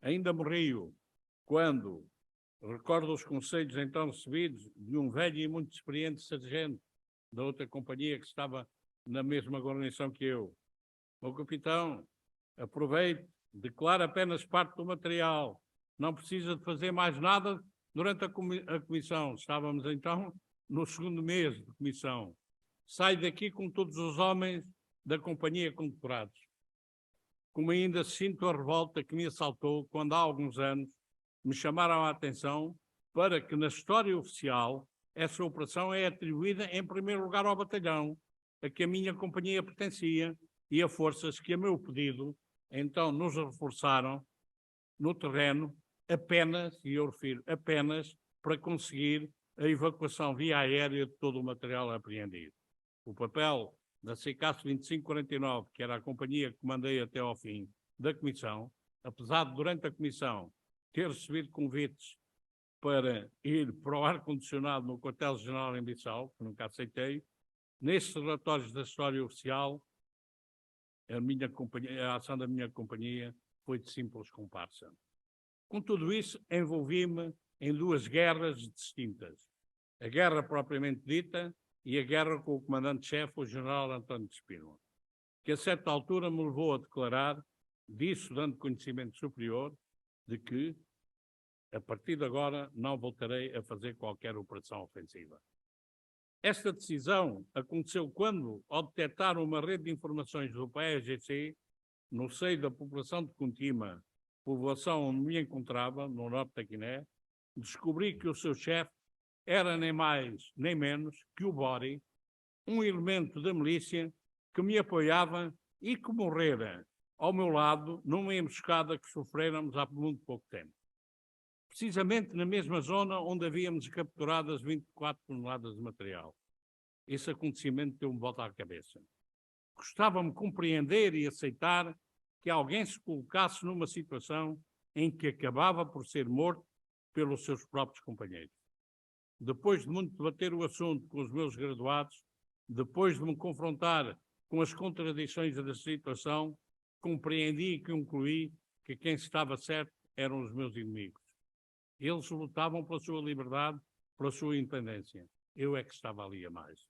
Ainda me rio quando recordo os conselhos então recebidos de um velho e muito experiente sargento da outra companhia que estava na mesma guarnição que eu. Meu capitão, aproveite, declara apenas parte do material, não precisa de fazer mais nada durante a comissão. Estávamos então no 2º mês de comissão. Sai daqui com todos os homens da companhia condecorados. Como ainda sinto a revolta que me assaltou quando há alguns anos me chamaram a atenção para que na história oficial essa operação é atribuída em primeiro lugar ao batalhão a que a minha companhia pertencia e a forças que a meu pedido então nos reforçaram no terreno apenas, e eu refiro apenas, para conseguir a evacuação via aérea de todo o material apreendido. O papel da CICAS 2549, que era a companhia que comandei até ao fim da comissão, apesar de durante a comissão ter recebido convites para ir para o ar-condicionado no quartel-general em Bissau, que nunca aceitei. Nesses relatórios da história oficial, a ação da minha companhia foi de simples comparsa. Com tudo isso, envolvi-me em duas guerras distintas. A guerra propriamente dita e a guerra com o comandante-chefe, o general António de Espínola, que a certa altura me levou a declarar, disso dando conhecimento superior, de que, a partir de agora, não voltarei a fazer qualquer operação ofensiva. Esta decisão aconteceu quando, ao detectar uma rede de informações do PAEGC, no seio da população de Contima, povoação onde me encontrava, no norte da Guiné, descobri que o seu chefe era nem mais nem menos que o Bori, um elemento da milícia que me apoiava e que morrera ao meu lado numa emboscada que sofréramos há muito pouco tempo. Precisamente na mesma zona onde havíamos capturado as 24 toneladas de material. Esse acontecimento deu-me volta à cabeça. Gostava-me compreender e aceitar que alguém se colocasse numa situação em que acabava por ser morto pelos seus próprios companheiros. Depois de muito debater o assunto com os meus graduados, depois de me confrontar com as contradições da situação, compreendi e concluí que quem estava certo eram os meus inimigos. Eles lutavam pela sua liberdade, pela sua independência. Eu é que estava ali a mais.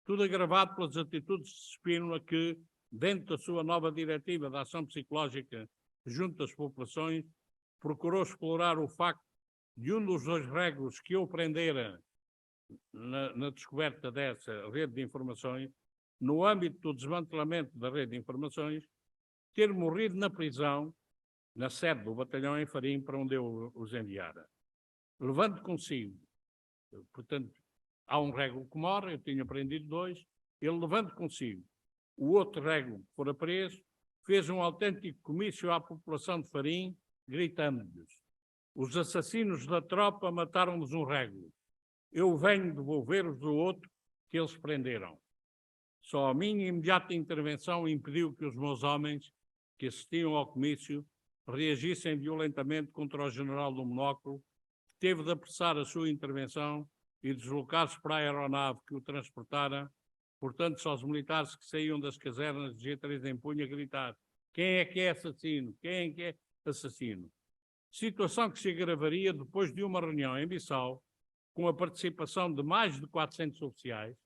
Tudo agravado pelas atitudes de Spínola que, dentro da sua nova diretiva de ação psicológica junto às populações, procurou explorar o facto de um dos dois régulos que eu prendera na descoberta dessa rede de informações, no âmbito do desmantelamento da rede de informações, ter morrido na prisão, na sede do batalhão em Farim, para onde eu os enviara. Levando consigo, portanto, há um régulo que morre, eu tinha prendido dois, ele levando consigo o outro régulo que fora preso, fez um autêntico comício à população de Farim, gritando-lhes: os assassinos da tropa mataram-nos um régulo. Eu venho devolver-vos o outro que eles prenderam. Só a minha imediata intervenção impediu que os meus homens, que assistiam ao comício, reagissem violentamente contra o general do monóculo, que teve de apressar a sua intervenção e deslocar-se para a aeronave que o transportara. Portanto, só os militares que saíam das casernas de G3 em punho a gritar: quem é que é assassino? Quem é que é assassino? Situação que se agravaria depois de uma reunião em Bissau, com a participação de mais de 400 oficiais,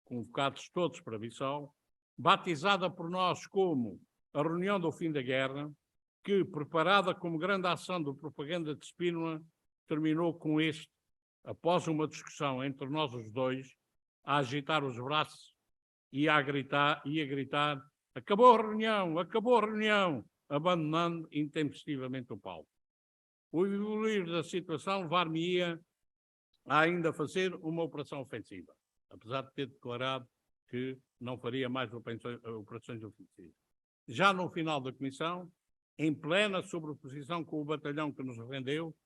convocados todos para Bissau, batizada por nós como a reunião do fim da guerra, que, preparada como grande ação de propaganda de Spínola, terminou com este, após uma discussão entre nós os dois, a agitar os braços e a gritar: acabou a reunião, abandonando intempestivamente o palco. O evoluir da situação levar-me-ia a ainda fazer uma operação ofensiva, apesar de ter declarado que não faria mais operações ofensivas. Já no final da comissão, em plena sobreposição com o batalhão que nos rendeu,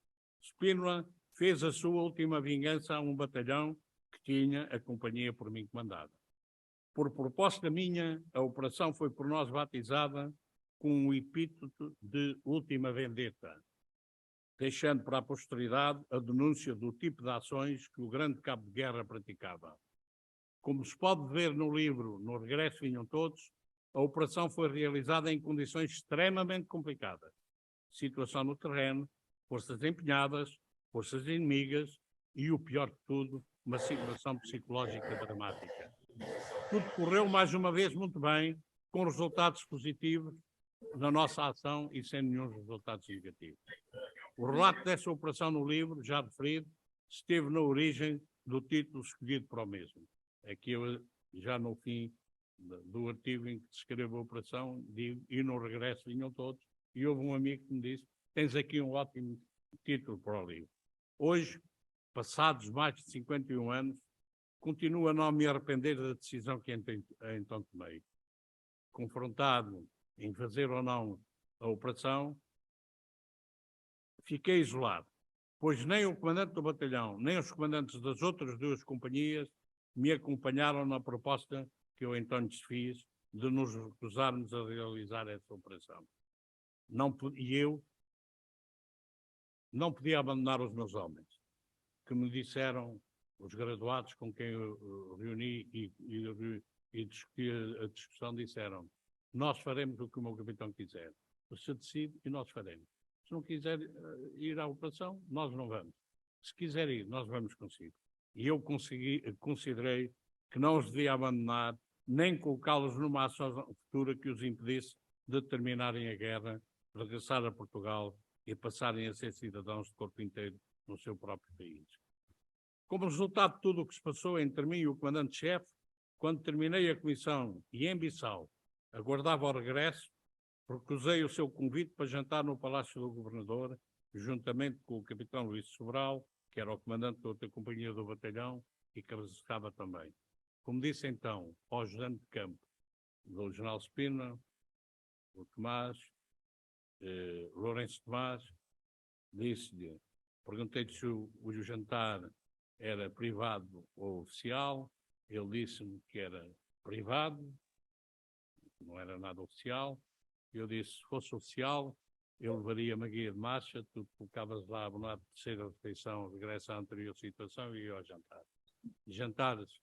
Spínola fez a sua última vingança a um batalhão que tinha a companhia por mim comandada. Por proposta minha, a operação foi por nós batizada com um epíteto de última vendetta, deixando para a posteridade a denúncia do tipo de ações que o grande cabo de guerra praticava. Como se pode ver no livro No Regresso Vinham Todos, a operação foi realizada em condições extremamente complicadas. Situação no terreno, forças empenhadas, forças inimigas e, o pior de tudo, uma situação psicológica dramática. Tudo correu mais uma vez muito bem, com resultados positivos na nossa ação e sem nenhum resultados negativos. O relato dessa operação no livro, já referido, esteve na origem do título escolhido para o mesmo. Aqui eu, já no fim do artigo em que descrevo a operação, digo: e no regresso vinham todos, e houve um amigo que me disse: tens aqui um ótimo título para o livro. Hoje, passados mais de 51 anos, continuo a não me arrepender da decisão que então tomei. Confrontado em fazer ou não a operação, fiquei isolado, pois nem o comandante do batalhão, nem os comandantes das outras duas companhias me acompanharam na proposta que eu então lhes fiz de nos recusarmos a realizar essa operação. E eu não podia abandonar os meus homens, que me disseram, os graduados com quem eu reuni e discuti a discussão, disseram: nós faremos o que o meu capitão quiser. Você decide e nós faremos. Se não quiser ir à operação, nós não vamos. Se quiser ir, nós vamos consigo. E eu considerei que não os devia abandonar, nem colocá-los numa ação futura que os impedisse de terminarem a guerra, regressar a Portugal e passarem a ser cidadãos de corpo inteiro no seu próprio país. Como resultado de tudo o que se passou entre mim e o comandante-chefe, quando terminei a comissão e em Bissau aguardava o regresso, recusei o seu convite para jantar no Palácio do Governador, juntamente com o capitão Luís Sobral, que era o comandante da outra companhia do batalhão e que estava também. Como disse então ao ajudante de campo do general Spina, o Tomás, Lourenço Tomás, disse-lhe, perguntei-lhe se o jantar era privado ou oficial, ele disse-me que era privado, não era nada oficial. Eu disse, se fosse oficial, eu levaria-me a guia de marcha, tu colocavas lá abonado de terceira refeição, regressa à anterior situação e ia ao jantar. Jantares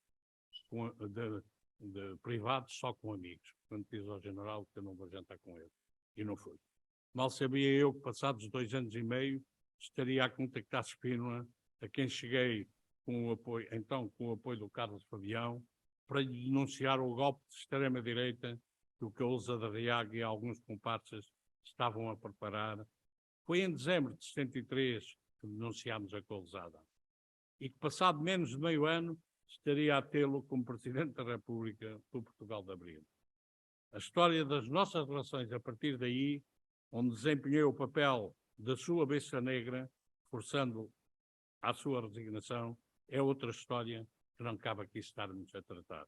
de privados só com amigos. Quando diz ao general que eu não vou jantar com ele. E não fui. Mal sabia eu que, passados 2 anos e meio, estaria a contactar Spínola, a quem cheguei com o apoio do Carlos Fabião, para lhe denunciar o golpe de extrema-direita que o Cousa da Riaga e alguns comparsas estavam a preparar. Foi em dezembro de 73 que denunciámos a Cousada. E que, passado menos de meio ano, estaria a tê-lo como Presidente da República do Portugal de Abril. A história das nossas relações a partir daí, onde desempenhei o papel da sua besta negra, forçando à sua resignação, é outra história que não cabe aqui estarmos a tratar.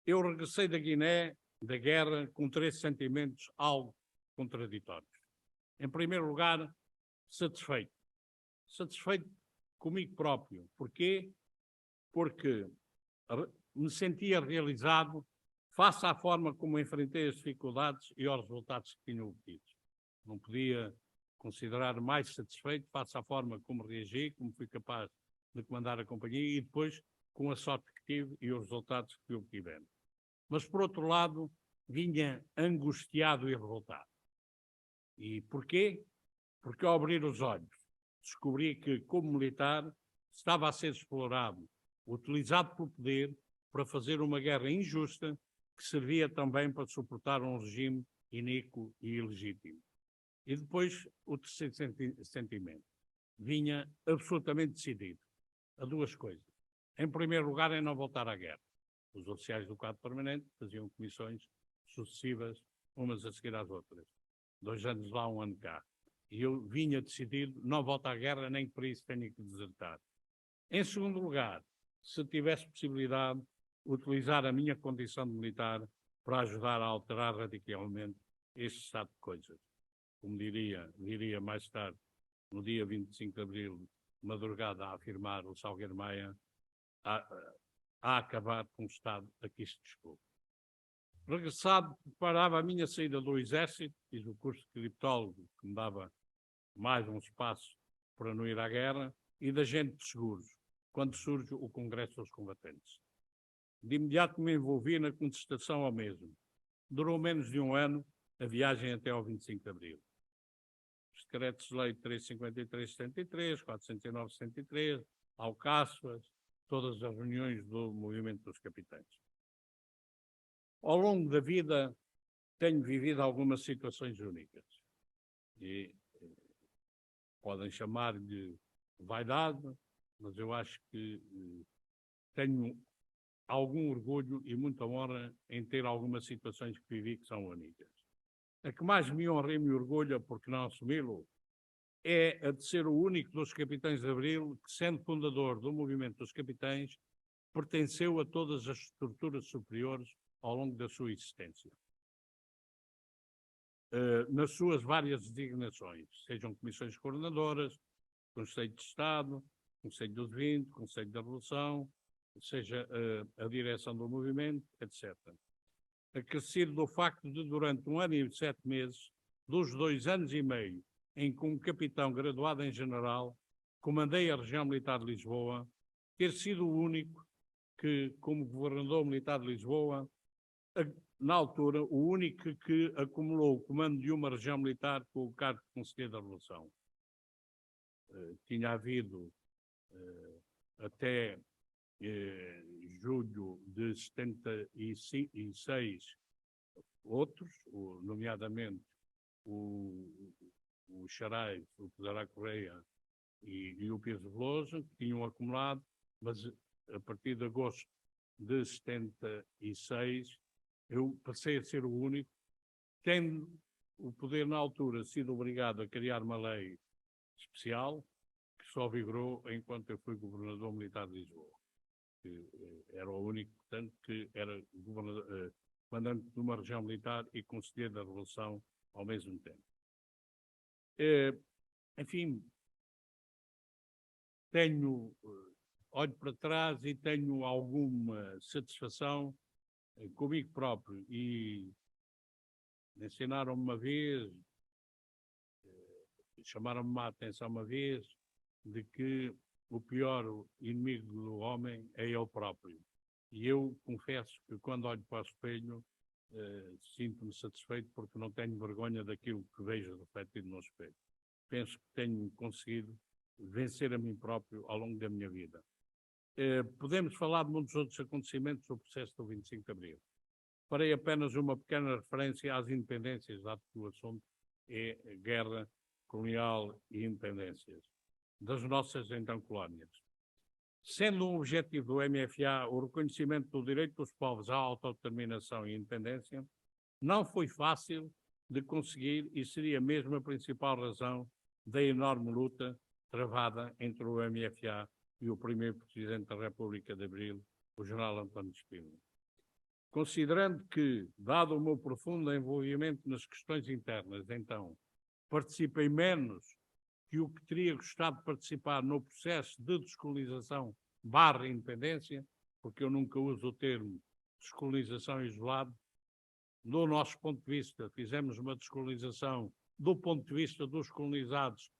Eu regressei da Guiné, da guerra, com 3 sentimentos algo contraditórios. Em primeiro lugar, satisfeito. Satisfeito comigo próprio. Porquê? Porque me sentia realizado face à forma como enfrentei as dificuldades e aos resultados que tinha obtido. Não podia considerar mais satisfeito face à forma como reagi, como fui capaz de comandar a companhia e depois com a sorte que tive e os resultados que obtivemos. Mas, por outro lado, vinha angustiado e revoltado. E porquê? Porque, ao abrir os olhos, descobri que, como militar, estava a ser explorado, utilizado pelo poder para fazer uma guerra injusta que servia também para suportar um regime iníquo e ilegítimo. E depois, o terceiro sentimento. Vinha absolutamente decidido a 2 coisas. Em primeiro lugar, em não voltar à guerra. Os oficiais do quadro permanente faziam comissões sucessivas, umas a seguir às outras. 2 anos lá, 1 ano cá. E eu vinha decidido, não volto à guerra, nem que por isso tenha que desertar. Em segundo lugar, se tivesse possibilidade, utilizar a minha condição de militar para ajudar a alterar radicalmente este estado de coisas. Como diria mais tarde, no dia 25 de abril, madrugada, a afirmar o Salgueiro Maia, a acabar com o estado a que isto chegou. Regressado, preparava a minha saída do Exército, fiz o curso de criptólogo, que me dava mais um espaço para não ir à guerra, e de agente de seguros, quando surge o Congresso dos Combatentes. De imediato me envolvi na contestação ao mesmo. Durou menos de 1 ano a viagem até ao 25 de abril. Os decretos-lei 353-73, 409-73, Alcáçovas, todas as reuniões do Movimento dos Capitães. Ao longo da vida, tenho vivido algumas situações únicas. E podem chamar-lhe vaidade, mas eu acho que tenho algum orgulho e muita honra em ter algumas situações que vivi que são únicas. A que mais me honra e me orgulha, porque não assumi-lo, é a de ser o único dos Capitães de Abril que, sendo fundador do Movimento dos Capitães, pertenceu a todas as estruturas superiores ao longo da sua existência. Nas suas várias designações, sejam comissões coordenadoras, Conselho de Estado, Conselho dos 20, Conselho da Revolução, seja a direção do movimento, etc. Acrescido do facto de, durante 1 ano e 7 meses, dos 2 anos e meio em que um capitão graduado em general comandei a região militar de Lisboa, ter sido o único que, como governador militar de Lisboa, na altura, o único que acumulou o comando de uma região militar com o cargo de Conselheiro da Revolução. Tinha havido até julho de 76 outros, nomeadamente o Xarais, o Pedará Correia e o Pires Veloso, que tinham acumulado, mas a partir de agosto de 76 eu passei a ser o único, tendo o poder na altura sido obrigado a criar uma lei especial que só vigorou enquanto eu fui governador militar de Lisboa. Que era o único, portanto, que era comandante de uma região militar e conselheiro da Revolução ao mesmo tempo. Enfim, olho para trás e tenho alguma satisfação comigo próprio, e ensinaram-me uma vez, chamaram-me a atenção uma vez, de que o pior inimigo do homem é ele próprio. E eu confesso que quando olho para o espelho, sinto-me satisfeito porque não tenho vergonha daquilo que vejo refletido no espelho. Penso que tenho conseguido vencer a mim próprio ao longo da minha vida. Podemos falar de muitos outros acontecimentos do processo do 25 de Abril. Farei apenas uma pequena referência às independências, dado que o assunto é guerra colonial e independências das nossas então colónias. Sendo um objetivo do MFA o reconhecimento do direito dos povos à autodeterminação e independência, não foi fácil de conseguir e seria mesmo a principal razão da enorme luta travada entre o MFA e o primeiro Presidente da República de Abril, o General António Espínola. Considerando que, dado o meu profundo envolvimento nas questões internas, então, participei menos que o que teria gostado de participar no processo de descolonização / independência, porque eu nunca uso o termo descolonização isolado. Do nosso ponto de vista, fizemos uma descolonização do ponto de vista dos colonizados,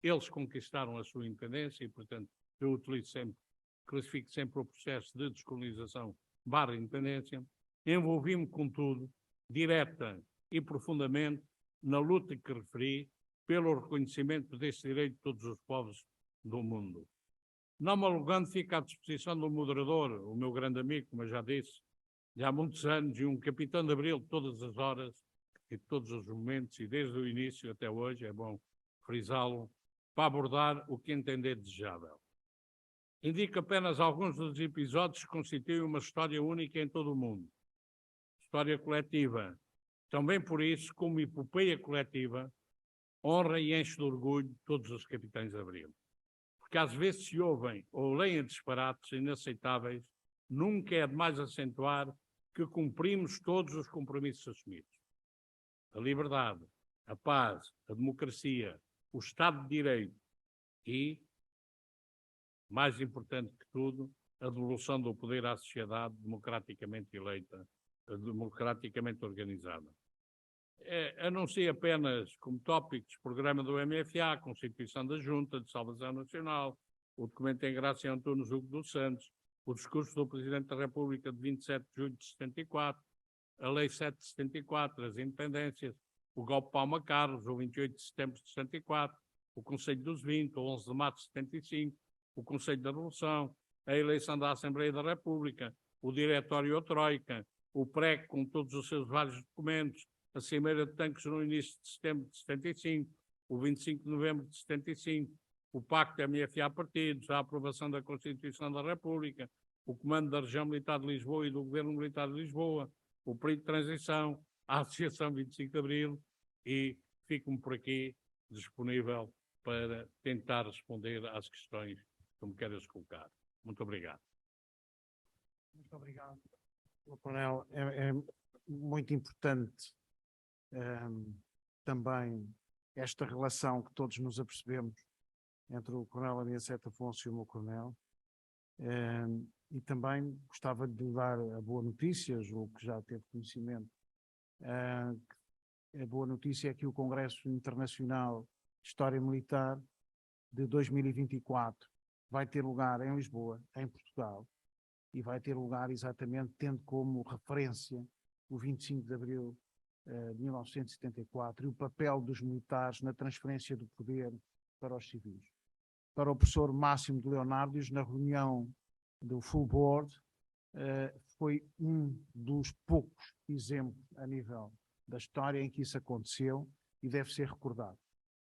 eles conquistaram a sua independência e, portanto, eu utilizo sempre, classifico sempre o processo de descolonização / independência. Envolvi-me, contudo, direta e profundamente na luta que referi pelo reconhecimento desse direito de todos os povos do mundo. Não me alongando, fica à disposição do moderador, o meu grande amigo, como eu já disse, já há muitos anos, e um capitão de Abril de todas as horas e de todos os momentos, e desde o início até hoje, é bom frisá-lo, para abordar o que entender desejável. Indico apenas alguns dos episódios que constituem uma história única em todo o mundo. História coletiva, também por isso, como epopeia coletiva, honra e enche de orgulho todos os capitães de Abril. Porque às vezes se ouvem ou leem disparates inaceitáveis, nunca é demais acentuar que cumprimos todos os compromissos assumidos. A liberdade, a paz, a democracia, o Estado de Direito e, mais importante que tudo, a devolução do poder à sociedade democraticamente eleita, democraticamente organizada. Anunciei apenas como tópicos o programa do MFA, a Constituição da Junta de Salvação Nacional, o documento em Graça António Hugo dos Santos, o discurso do Presidente da República de 27 de julho de 74, a Lei 7 de 74, as independências, o golpe de Palma Carlos, o 28 de setembro de 74, o Conselho dos 20, o 11 de março de 75, o Conselho da Revolução, a eleição da Assembleia da República, o Diretório Troika, o PREC com todos os seus vários documentos, a Cimeira de Tanques no início de setembro de 75, o 25 de novembro de 75, o Pacto MFA Partidos, a aprovação da Constituição da República, o Comando da Região Militar de Lisboa e do Governo Militar de Lisboa, o período de transição, a Associação 25 de Abril, e fico-me por aqui disponível para tentar responder às questões que me queiras colocar. Muito obrigado. Muito obrigado, Coronel. É muito importante também esta relação que todos nos apercebemos entre o Coronel Aniceto Afonso e o meu Coronel. E também gostava de lhe dar a boa notícia, julgo que já teve conhecimento. A boa notícia é que o Congresso Internacional História Militar de 2024 vai ter lugar em Lisboa, em Portugal, e vai ter lugar exatamente tendo como referência o 25 de Abril de 1974 e o papel dos militares na transferência do poder para os civis. Para o professor Máximo de Leonardios, na reunião do Full Board, foi um dos poucos exemplos a nível da história em que isso aconteceu e deve ser recordado.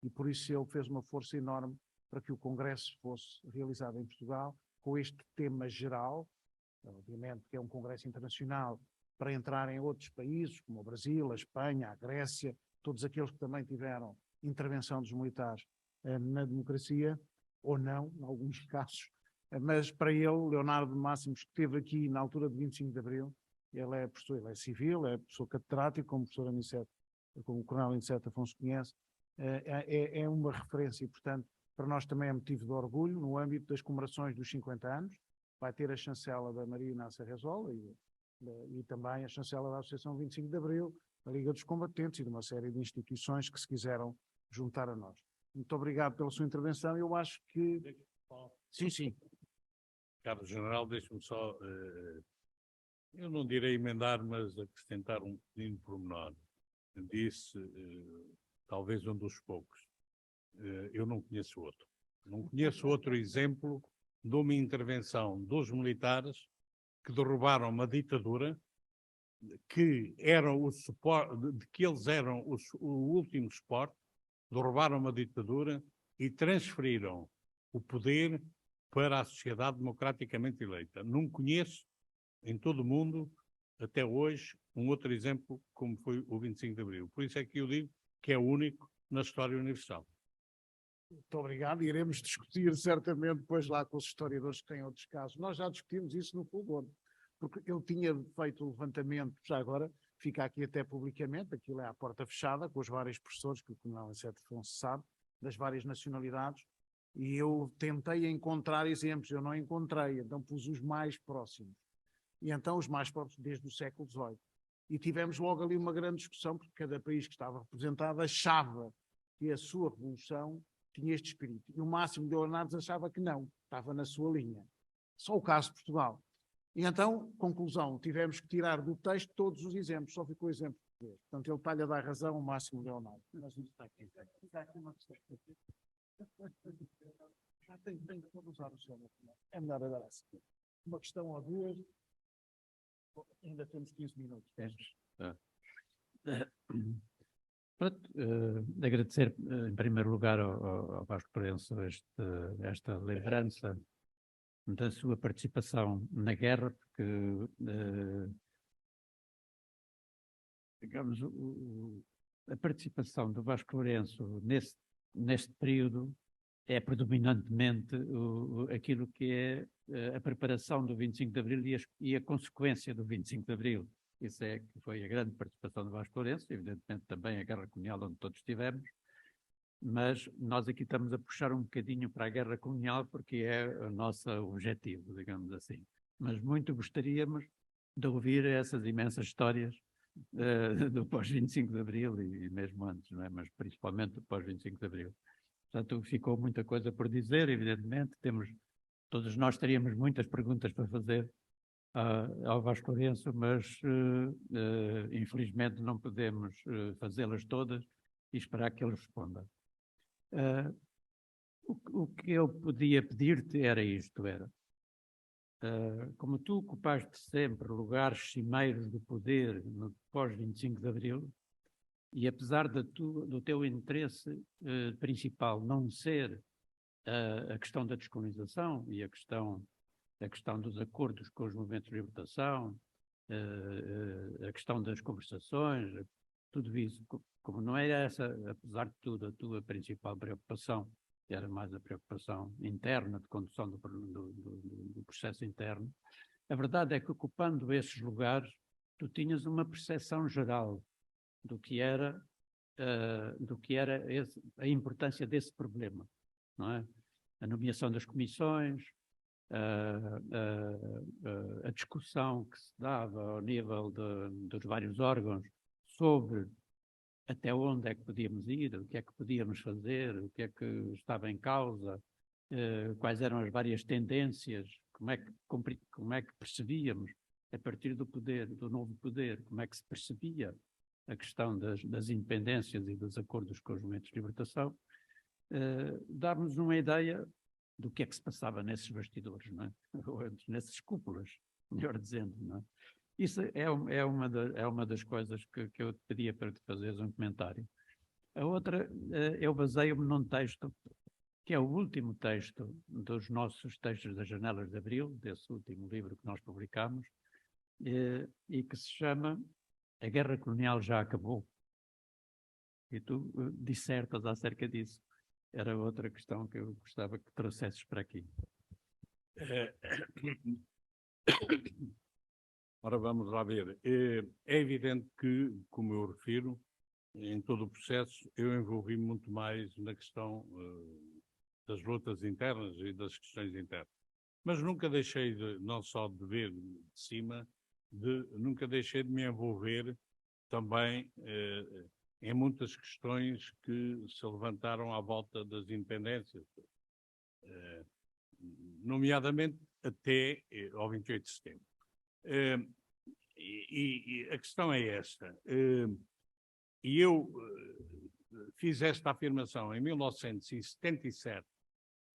E por isso ele fez uma força enorme para que o Congresso fosse realizado em Portugal, com este tema geral, obviamente que é um Congresso internacional, para entrar em outros países, como o Brasil, a Espanha, a Grécia, todos aqueles que também tiveram intervenção dos militares na democracia, ou não, em alguns casos. Mas para ele, Leonardo Máximos, que esteve aqui na altura de 25 de Abril, ele é professor, ele é civil, é professor catedrático, como o professor Aniceto, como o coronel Aniceto Afonso conhece, é uma referência e, portanto, para nós também é motivo de orgulho no âmbito das comemorações dos 50 anos. Vai ter a chancela da Maria Inácia Rezola e também a chancela da Associação 25 de Abril, da Liga dos Combatentes e de uma série de instituições que se quiseram juntar a nós. Muito obrigado pela sua intervenção. Eu acho que... Sim, sim. Caro General, deixe-me só, eu não direi emendar, mas acrescentar um pequeno pormenor. Disse, talvez um dos poucos. Eu não conheço outro. Não conheço outro exemplo de uma intervenção dos militares que derrubaram uma ditadura que eram o suporte, de que eles eram o último suporte, derrubaram uma ditadura e transferiram o poder para a sociedade democraticamente eleita. Não conheço em todo o mundo, até hoje, um outro exemplo como foi o 25 de Abril. Por isso é que eu digo que é único na história universal. Muito obrigado. Iremos discutir certamente depois lá com os historiadores que têm outros casos. Nós já discutimos isso no Fulgor, porque ele tinha feito o levantamento, já agora, fica aqui até publicamente, aquilo é à porta fechada, com os vários professores, que o coronel Aniceto Afonso sabe, das várias nacionalidades, e eu tentei encontrar exemplos, eu não encontrei, então pus os mais próximos. E então os mais próximos desde o século XVIII. E tivemos logo ali uma grande discussão, porque cada país que estava representado achava que a sua revolução tinha este espírito. E o Máximo de Leonardo achava que não, estava na sua linha. Só o caso de Portugal. E então, conclusão, tivemos que tirar do texto todos os exemplos, só ficou o exemplo português. Portanto, ele está-lhe a dar razão ao Máximo de Leonardo. Mas está aqui. Está aqui uma questão. Já tem que usar o seu. É melhor agora assim. Uma questão ou duas. Ainda temos 15 minutos. Pronto, agradecer em primeiro lugar ao Vasco Lourenço esta lembrança da sua participação na guerra, porque, digamos, a participação do Vasco Lourenço neste período é predominantemente aquilo que é a preparação do 25 de Abril e a consequência do 25 de Abril. Isso é que foi a grande participação do Vasco Lourenço, evidentemente também a Guerra Colonial, onde todos estivemos, mas nós aqui estamos a puxar um bocadinho para a Guerra Colonial porque é o nosso objetivo, digamos assim. Mas muito gostaríamos de ouvir essas imensas histórias do pós-25 de Abril e mesmo antes, não é? Mas principalmente do pós-25 de Abril. Portanto, ficou muita coisa por dizer, evidentemente, todos nós teríamos muitas perguntas para fazer ao Vasco Lourenço, mas infelizmente não podemos fazê-las todas e esperar que ele responda. O que eu podia pedir-te era isto, como tu ocupaste sempre lugares cimeiros do poder no pós-25 de Abril, e apesar do teu interesse principal não ser a questão da descolonização e a questão dos acordos com os movimentos de libertação, a questão das conversações, tudo isso, como não era essa, apesar de tudo, a tua principal preocupação, era mais a preocupação interna, de condução do processo interno, a verdade é que ocupando esses lugares, tu tinhas uma percepção geral do que era a importância desse problema, não é? A nomeação das comissões, a discussão que se dava ao nível dos vários órgãos sobre até onde é que podíamos ir, o que é que podíamos fazer, o que é que estava em causa, quais eram as várias tendências, como é que percebíamos, a partir do poder, do novo poder, como é que se percebia a questão das independências e dos acordos com os movimentos de libertação, dar-nos uma ideia do que é que se passava nesses bastidores, não é? Ou nessas cúpulas, melhor dizendo, não é? Isso é uma das coisas que eu te pedia para te fazeres um comentário. A outra, eu baseio-me num texto, que é o último texto dos nossos textos das Janelas de Abril, desse último livro que nós publicámos, e que se chama A Guerra Colonial Já Acabou. E tu dissertas acerca disso. Era outra questão que eu gostava que trouxesses para aqui. Ora, vamos lá ver. É evidente que, como eu refiro, em todo o processo, eu envolvi muito mais na questão das lutas internas e das questões internas. Mas nunca deixei de, não só de ver de cima, nunca deixei de me envolver também em muitas questões que se levantaram à volta das independências, nomeadamente até ao 28 de setembro. E a questão é esta. E eu fiz esta afirmação em 1977.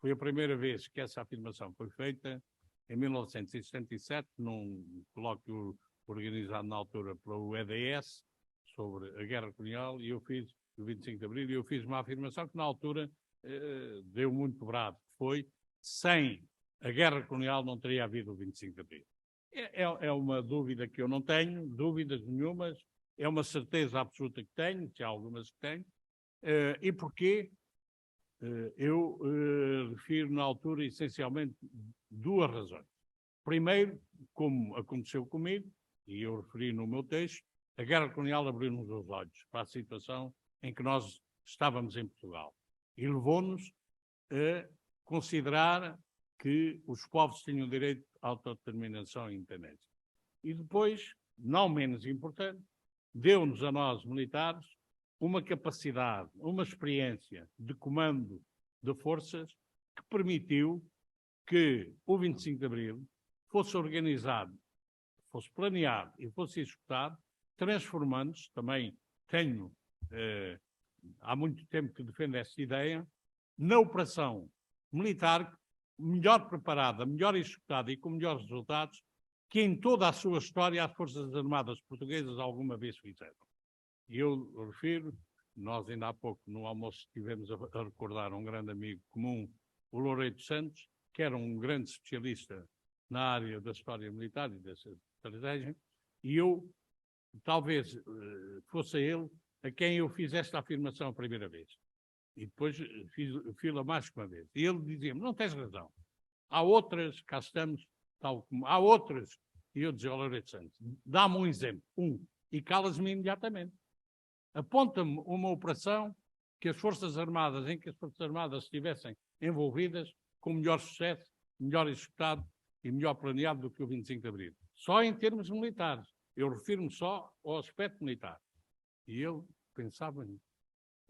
Foi a primeira vez que essa afirmação foi feita, em 1977, num colóquio organizado na altura pelo EDS, sobre a guerra colonial, e eu fiz, o 25 de Abril, e eu fiz uma afirmação que na altura deu muito brado, que foi: sem a guerra colonial não teria havido o 25 de Abril. É uma dúvida que eu não tenho, dúvidas nenhumas, é uma certeza absoluta que tenho, que há algumas que tenho. E porquê? Eu refiro na altura essencialmente duas razões. Primeiro, como aconteceu comigo, e eu referi no meu texto, a guerra colonial abriu-nos os olhos para a situação em que nós estávamos em Portugal e levou-nos a considerar que os povos tinham direito à autodeterminação e independência. E depois, não menos importante, deu-nos a nós, militares, uma capacidade, uma experiência de comando de forças que permitiu que o 25 de Abril fosse organizado, fosse planeado e fosse executado, transformando-se, também tenho, há muito tempo que defendo essa ideia, na operação militar melhor preparada, melhor executada e com melhores resultados que em toda a sua história as Forças Armadas Portuguesas alguma vez fizeram. E eu refiro, nós ainda há pouco no almoço estivemos a recordar um grande amigo comum, o Loureiro Santos, que era um grande especialista na área da história militar e dessa estratégia, e eu, talvez fosse ele a quem eu fiz esta afirmação a primeira vez. E depois fiz-la mais que uma vez. E ele dizia-me: não tens razão. Há outras, cá estamos, tal como há outras. E eu dizia ao Loureiro Santos: dá-me um exemplo, e calas-me imediatamente. Aponta-me uma operação que as Forças Armadas, em que as Forças Armadas estivessem envolvidas com melhor sucesso, melhor executado e melhor planeado do que o 25 de Abril. Só em termos militares. Eu refiro-me só ao aspecto militar. E ele pensava nisso.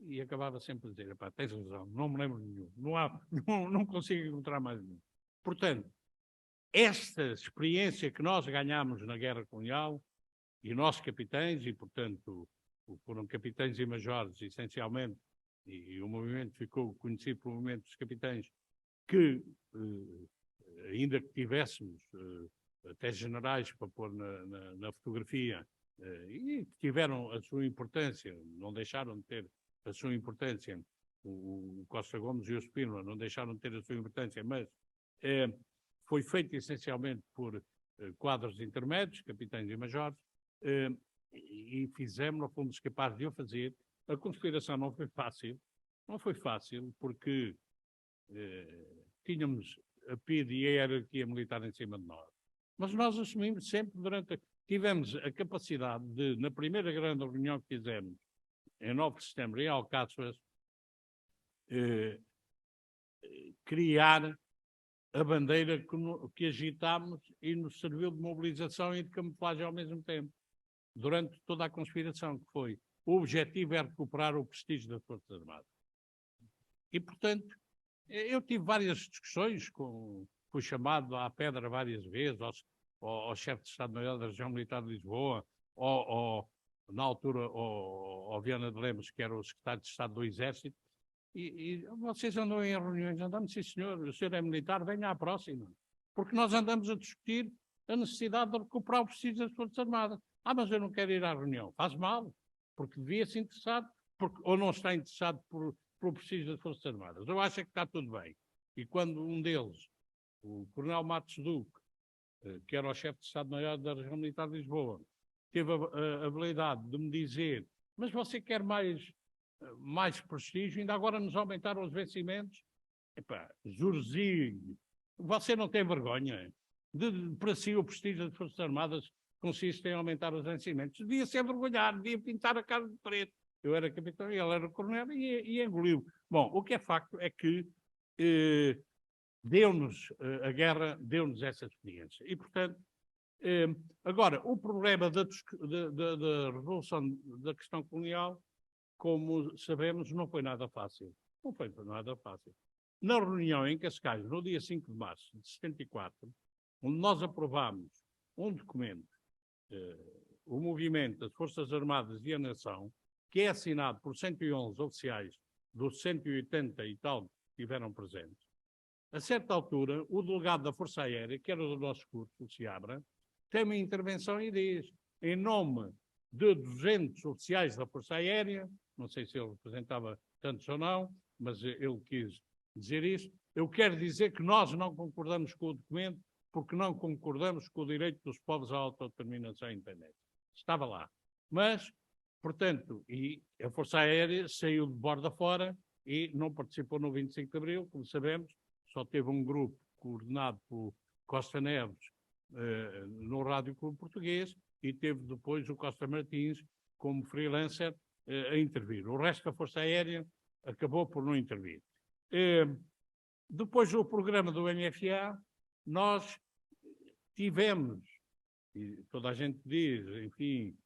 E acabava sempre a dizer: tens razão, não me lembro de nenhum. Não consigo encontrar mais nenhum. Portanto, esta experiência que nós ganhámos na Guerra Colonial, e nossos capitães, e portanto foram capitães e majores, essencialmente, e o movimento ficou conhecido pelo movimento dos capitães, que, ainda que tivéssemos até generais para pôr na fotografia, e tiveram a sua importância, não deixaram de ter a sua importância, o Costa Gomes e o Spínola não deixaram de ter a sua importância, mas foi feito essencialmente por quadros intermédios, capitães e majores, e fizemos, fomos capazes de o fazer. A conspiração não foi fácil, porque tínhamos a PIDE e a hierarquia militar em cima de nós. Mas nós assumimos sempre tivemos a capacidade de, na primeira grande reunião que fizemos, em 9 de setembro, em Alcáçovas, criar a bandeira que agitámos e nos serviu de mobilização e de camuflagem ao mesmo tempo, durante toda a conspiração, que foi o objetivo é recuperar o prestígio das Forças Armadas. E, portanto, eu tive várias discussões, fui chamado à pedra várias vezes, ao chefe de Estado-Maior da Região Militar de Lisboa, na altura, ao Viana de Lemos, que era o secretário de Estado do Exército, e vocês andam em reuniões, andamos, sim senhor, o senhor é militar, venha à próxima, porque nós andamos a discutir a necessidade de recuperar o prestígio das Forças Armadas. Mas eu não quero ir à reunião. Faz mal, porque devia se interessar, ou não está interessado pelo prestígio das Forças Armadas. Eu acho que está tudo bem. E quando um deles, o Coronel Matos Duque, que era o chefe de Estado-Maior da Região Militar de Lisboa, teve a habilidade de me dizer: mas você quer mais prestígio, ainda agora nos aumentaram os vencimentos? Jorginho, você não tem vergonha? Para si o prestígio das Forças Armadas consiste em aumentar os vencimentos. Devia se envergonhar, devia pintar a cara de preto. Eu era capitão e ele era coronel e engoliu. Bom, o que é facto é que a guerra deu-nos essa experiência. E, portanto, agora, o problema da resolução da questão colonial, como sabemos, não foi nada fácil. Não foi nada fácil. Na reunião em Cascais, no dia 5 de março de 74, onde nós aprovámos um documento, o Movimento das Forças Armadas e a Nação, que é assinado por 111 oficiais dos 180 e tal que estiveram presentes. A certa altura, o delegado da Força Aérea, que era do nosso curso, o Seabra, tem uma intervenção e diz, em nome de 200 oficiais da Força Aérea, não sei se ele representava tantos ou não, mas ele quis dizer isso, eu quero dizer que nós não concordamos com o documento porque não concordamos com o direito dos povos à autodeterminação e independência. Estava lá. Mas, portanto, e a Força Aérea saiu de borda fora e não participou no 25 de Abril, como sabemos, só teve um grupo coordenado por Costa Neves no Rádio Clube Português e teve depois o Costa Martins como freelancer a intervir. O resto da Força Aérea acabou por não intervir. Depois do programa do MFA, nós tivemos, e toda a gente diz, enfim,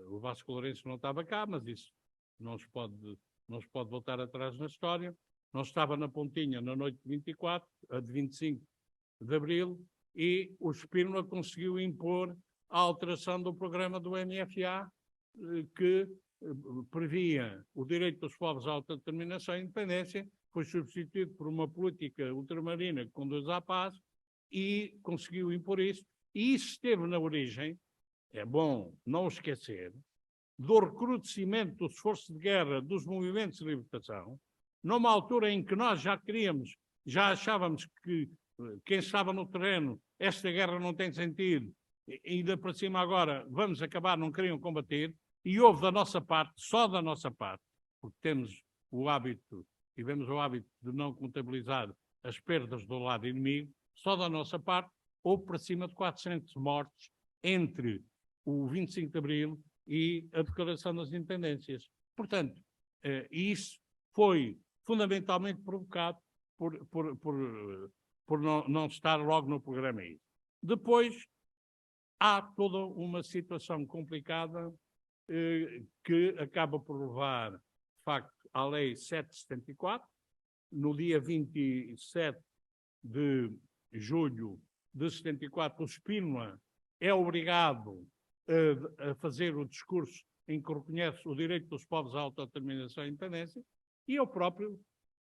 o Vasco Lourenço não estava cá, mas isso não se pode voltar atrás na história. Nós estava na Pontinha na noite de 24, a de 25 de Abril, e o Spínola conseguiu impor a alteração do programa do MFA, que previa o direito dos povos à autodeterminação e independência, foi substituído por uma política ultramarina que conduz à paz, e conseguiu impor isso. E isso esteve na origem, é bom não esquecer, do recrudescimento do esforço de guerra dos movimentos de libertação, numa altura em que nós já achávamos que quem estava no terreno, esta guerra não tem sentido, e ainda para cima agora vamos acabar, não queriam combater, e houve da nossa parte, só da nossa parte, porque tivemos o hábito de não contabilizar as perdas do lado inimigo, só da nossa parte, houve para cima de 400 mortes entre o 25 de Abril e a Declaração das Independências. Portanto, isso foi fundamentalmente provocado por não estar logo no programa aí. Depois, há toda uma situação complicada que acaba por levar, de facto, à Lei 774. No dia 27 de julho de 74, o Spínola é obrigado a fazer o discurso em que reconhece o direito dos povos à autodeterminação e independência, e eu próprio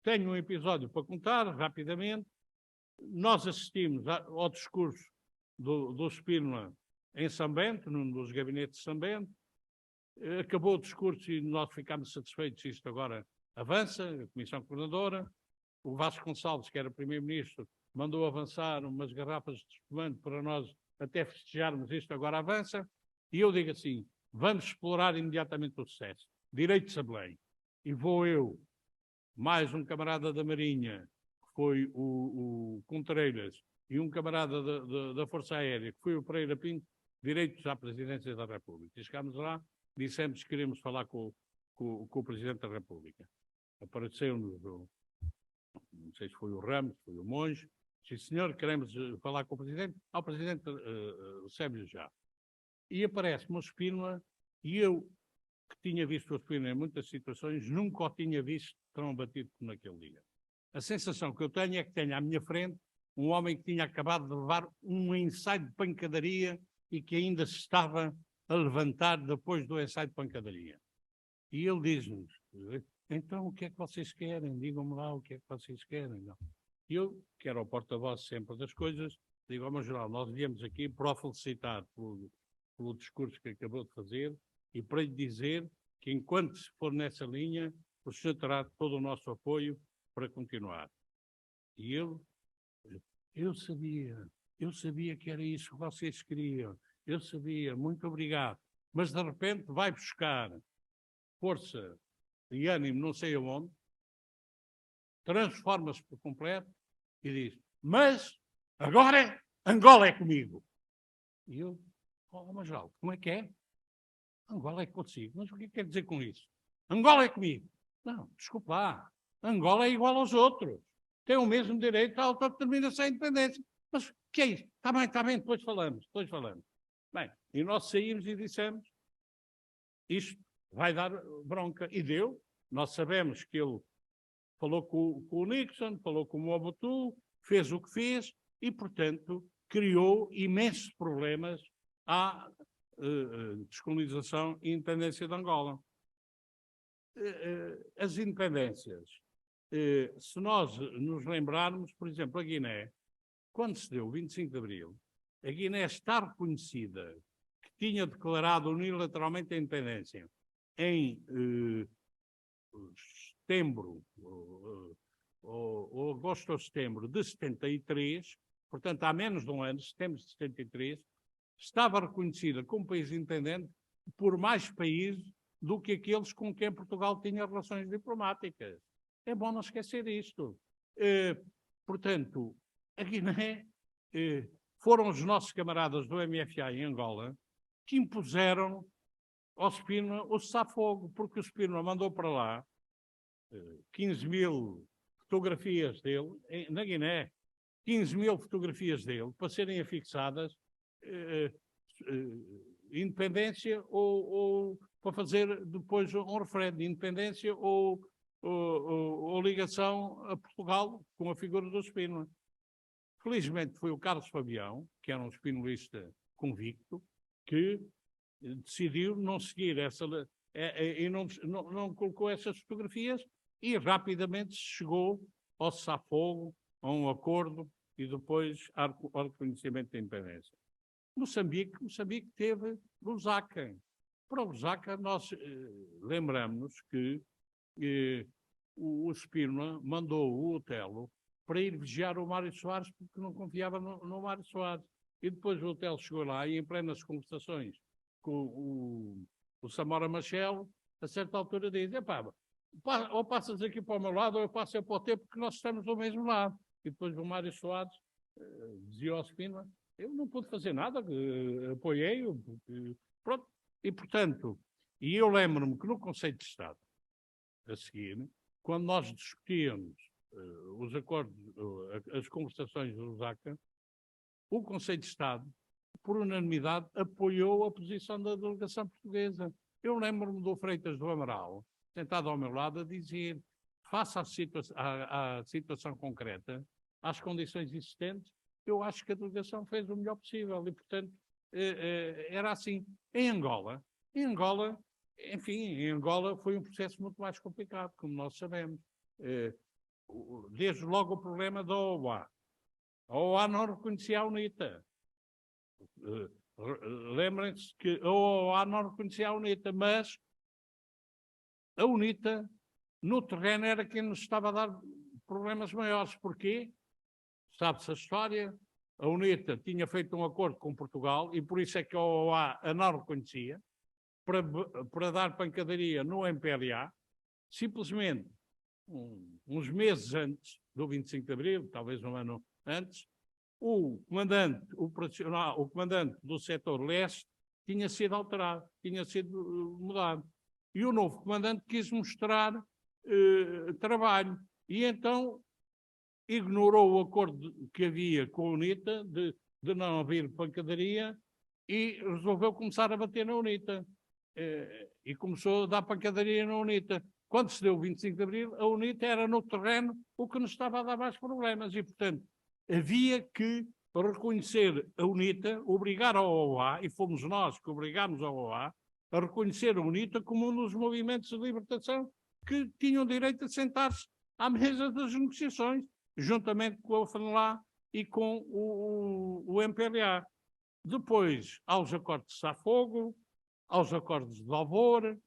tenho um episódio para contar rapidamente. Nós assistimos ao discurso do Spínola em São Bento, num dos gabinetes de São Bento. Acabou o discurso e nós ficámos satisfeitos, isto agora avança, a Comissão Coordenadora. O Vasco Gonçalves, que era Primeiro-Ministro, mandou avançar umas garrafas de espumante para nós até festejarmos, isto agora avança. E eu digo assim, vamos explorar imediatamente o sucesso. Direitos a Belém. E vou eu, mais um camarada da Marinha, que foi o Contreiras, e um camarada da Força Aérea, que foi o Pereira Pinto, direitos à Presidência da República. E chegámos lá, dissemos que queríamos falar com o Presidente da República. Apareceu-nos, não sei se foi o Ramos, foi o Monge, disse, senhor, queremos falar com o Presidente. O Presidente recebe-o já. E aparece-me o Spínola, e eu que tinha visto o Spínola em muitas situações, nunca o tinha visto tão abatido como naquele dia. A sensação que eu tenho é que tenho à minha frente um homem que tinha acabado de levar um ensaio de pancadaria e que ainda se estava a levantar depois do ensaio de pancadaria. E ele diz-nos, então o que é que vocês querem? Digam-me lá o que é que vocês querem. Não. E eu, que era o porta-voz sempre das coisas, digo ao meu geral, nós viemos aqui para o felicitar pelo discurso que acabou de fazer e para lhe dizer que enquanto se for nessa linha, o senhor terá todo o nosso apoio para continuar. E eu sabia que era isso que vocês queriam, eu sabia, muito obrigado. Mas de repente vai buscar força e ânimo não sei aonde, transforma-se por completo e diz, mas agora Angola é comigo. E eu, mas como é que é? Angola é consigo. Mas o que quer dizer com isso? Angola é comigo. Não, desculpa lá. Angola é igual aos outros. Tem o mesmo direito à autodeterminação e independência. Mas o que é isso? Está bem, depois falamos. Bem, e nós saímos e dissemos, isto vai dar bronca. E deu. Nós sabemos que ele falou com o Nixon, falou com o Mobutu, fez o que fez e, portanto, criou imensos problemas à descolonização e independência de Angola. As independências, se nós nos lembrarmos, por exemplo, a Guiné, quando se deu o 25 de Abril, a Guiné está reconhecida que tinha declarado unilateralmente a independência em setembro, ou agosto ou setembro de 73, portanto há menos de um ano, setembro de 73, estava reconhecida como país independente por mais países do que aqueles com quem Portugal tinha relações diplomáticas. É bom não esquecer isto. Portanto, a Guiné foram os nossos camaradas do MFA em Angola que impuseram ao Spínola o cessar-fogo, porque o Spínola mandou para lá 15 mil fotografias dele, na Guiné, 15 mil fotografias dele para serem afixadas independência ou para fazer depois um referendo de independência ou ligação a Portugal com a figura do Spínola. Felizmente foi o Carlos Fabião, que era um spinolista convicto, que decidiu não seguir essa e não colocou essas fotografias e rapidamente chegou ao cessar-fogo, a um acordo e depois ao reconhecimento da independência. Moçambique teve Lusaka. Para Lusaka nós lembramos que o Spínola mandou o Otelo para ir vigiar o Mário Soares porque não confiava no Mário Soares. E depois o Otelo chegou lá e em plenas conversações com o Samora Machel, a certa altura diz, ou passas aqui para o meu lado ou eu passo para o teu porque nós estamos do mesmo lado. E depois o Mário Soares dizia ao Spínola, eu não pude fazer nada, apoiei-o, pronto. E portanto, eu lembro-me que no Conselho de Estado, a seguir, quando nós discutíamos os acordos, as conversações de Lusaka, o Conselho de Estado, por unanimidade, apoiou a posição da delegação portuguesa. Eu lembro-me do Freitas do Amaral, sentado ao meu lado, a dizer, face à situação concreta, às condições existentes, eu acho que a delegação fez o melhor possível e, portanto, era assim. Em Angola, foi um processo muito mais complicado, como nós sabemos. Desde logo o problema da OA. A OA não reconhecia a UNITA. Lembrem-se que a OA não reconhecia a UNITA, mas a UNITA, no terreno, era quem nos estava a dar problemas maiores. Porquê? Sabe-se a história. A UNITA tinha feito um acordo com Portugal e por isso é que a OA a não reconhecia, para dar pancadaria no MPLA, simplesmente uns meses antes do 25 de Abril, talvez um ano antes, o comandante operacional, o comandante do setor leste tinha sido alterado, tinha sido mudado. E o novo comandante quis mostrar trabalho. E então ignorou o acordo que havia com a UNITA de não haver pancadaria e resolveu começar a bater na UNITA. e começou a dar pancadaria na UNITA. Quando se deu o 25 de Abril, a UNITA era no terreno o que nos estava a dar mais problemas e, portanto, havia que reconhecer a UNITA, obrigar a OA, e fomos nós que obrigámos a OA a reconhecer a UNITA como um dos movimentos de libertação que tinham direito a sentar-se à mesa das negociações, juntamente com a FNLA e com o MPLA. Depois, aos acordos de Safogo, aos acordos de Alvor,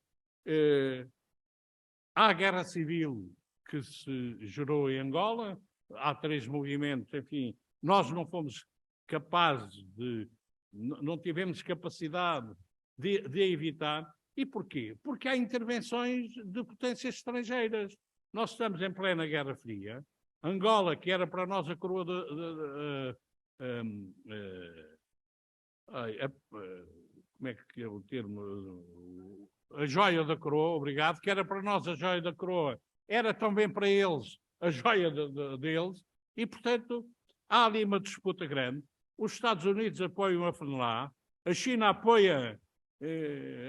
à guerra civil que se gerou em Angola, há 3 movimentos, enfim, nós não fomos capazes não tivemos capacidade de evitar. E porquê? Porque há intervenções de potências estrangeiras. Nós estamos em plena Guerra Fria. Angola, que era para nós a coroa como é que é o termo? A joia da coroa, obrigado, que era para nós a joia da coroa, era também para eles a joia deles, e, portanto, há ali uma disputa grande. Os Estados Unidos apoiam a FNLA, a China apoia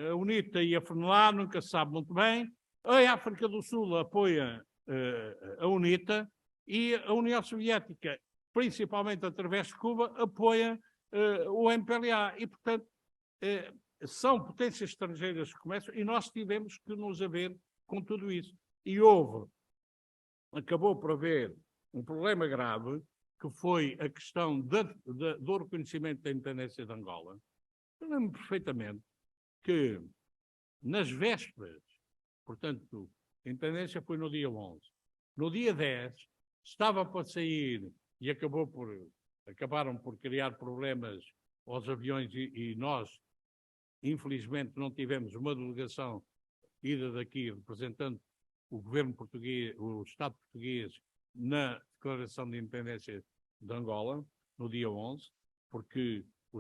a UNITA e a FNLA, nunca se sabe muito bem, a África do Sul apoia a UNITA e a União Soviética, principalmente através de Cuba, apoia o MPLA. E, portanto, são potências estrangeiras que começam e nós tivemos que nos haver com tudo isso. E acabou por haver um problema grave, que foi a questão do reconhecimento da independência de Angola. Eu lembro perfeitamente que nas vésperas, portanto, a independência foi no dia 11. No dia 10, estava para sair e acabaram por criar problemas aos aviões e nós, infelizmente, não tivemos uma delegação ida daqui representando o governo português, o Estado português, na declaração de independência de Angola, no dia 11, porque o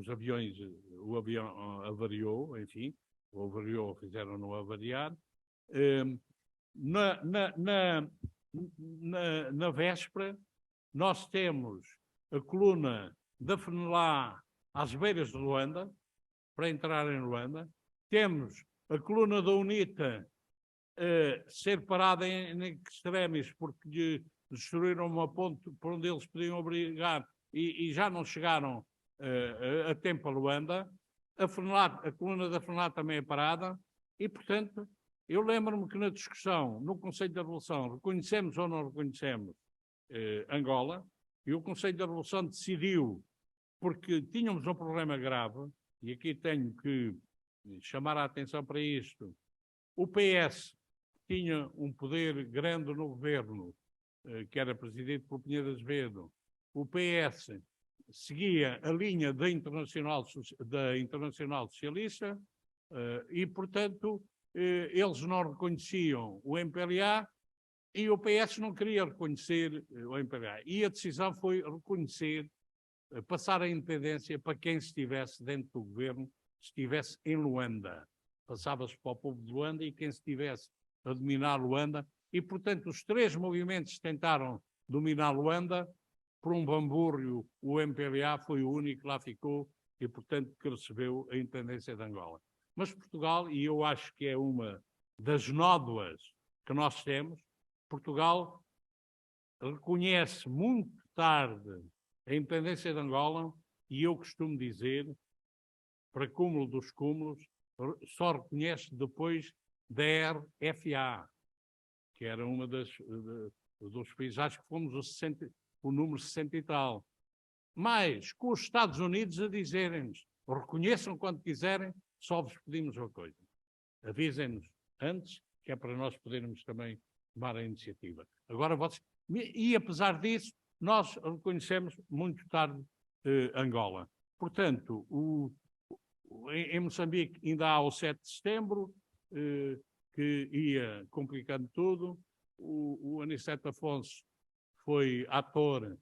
avião avariou, enfim, ou avariou, fizeram-no avariar. Na véspera, nós temos a coluna da FNLA às beiras de Luanda, para entrar em Luanda. Temos a coluna da UNITA ser parada em extremis, porque destruíram uma ponte por onde eles podiam obrigar e já não chegaram a tempo a Luanda. A coluna da FNLA também é parada e, portanto, eu lembro-me que na discussão, no Conselho da Revolução, reconhecemos ou não reconhecemos Angola, e o Conselho da Revolução decidiu, porque tínhamos um problema grave, e aqui tenho que chamar a atenção para isto. O PS tinha um poder grande no governo, que era presidido por Pinheiro Azevedo. O PS seguia a linha da Internacional Socialista e, portanto, eles não reconheciam o MPLA e o PS não queria reconhecer o MPLA. E a decisão foi reconhecer, passar a independência para quem estivesse dentro do governo, estivesse em Luanda. Passava-se para o povo de Luanda e quem estivesse a dominar Luanda. E, portanto, os 3 movimentos tentaram dominar Luanda. Por um bambúrrio, o MPLA foi o único que lá ficou e, portanto, que recebeu a independência de Angola. Mas Portugal, e eu acho que é uma das nódoas que nós temos, Portugal reconhece muito tarde a independência de Angola e eu costumo dizer, para cúmulo dos cúmulos, só reconhece depois da RFA, que era uma dos países, acho que fomos o número 60 e tal. Mas com os Estados Unidos a dizerem-nos, reconheçam quando quiserem, só vos pedimos uma coisa. Avisem-nos antes, que é para nós podermos também tomar a iniciativa. Agora, e apesar disso, nós reconhecemos muito tarde Angola. Portanto, em Moçambique ainda há o 7 de setembro, que ia complicando tudo. O Aniceto Afonso foi ator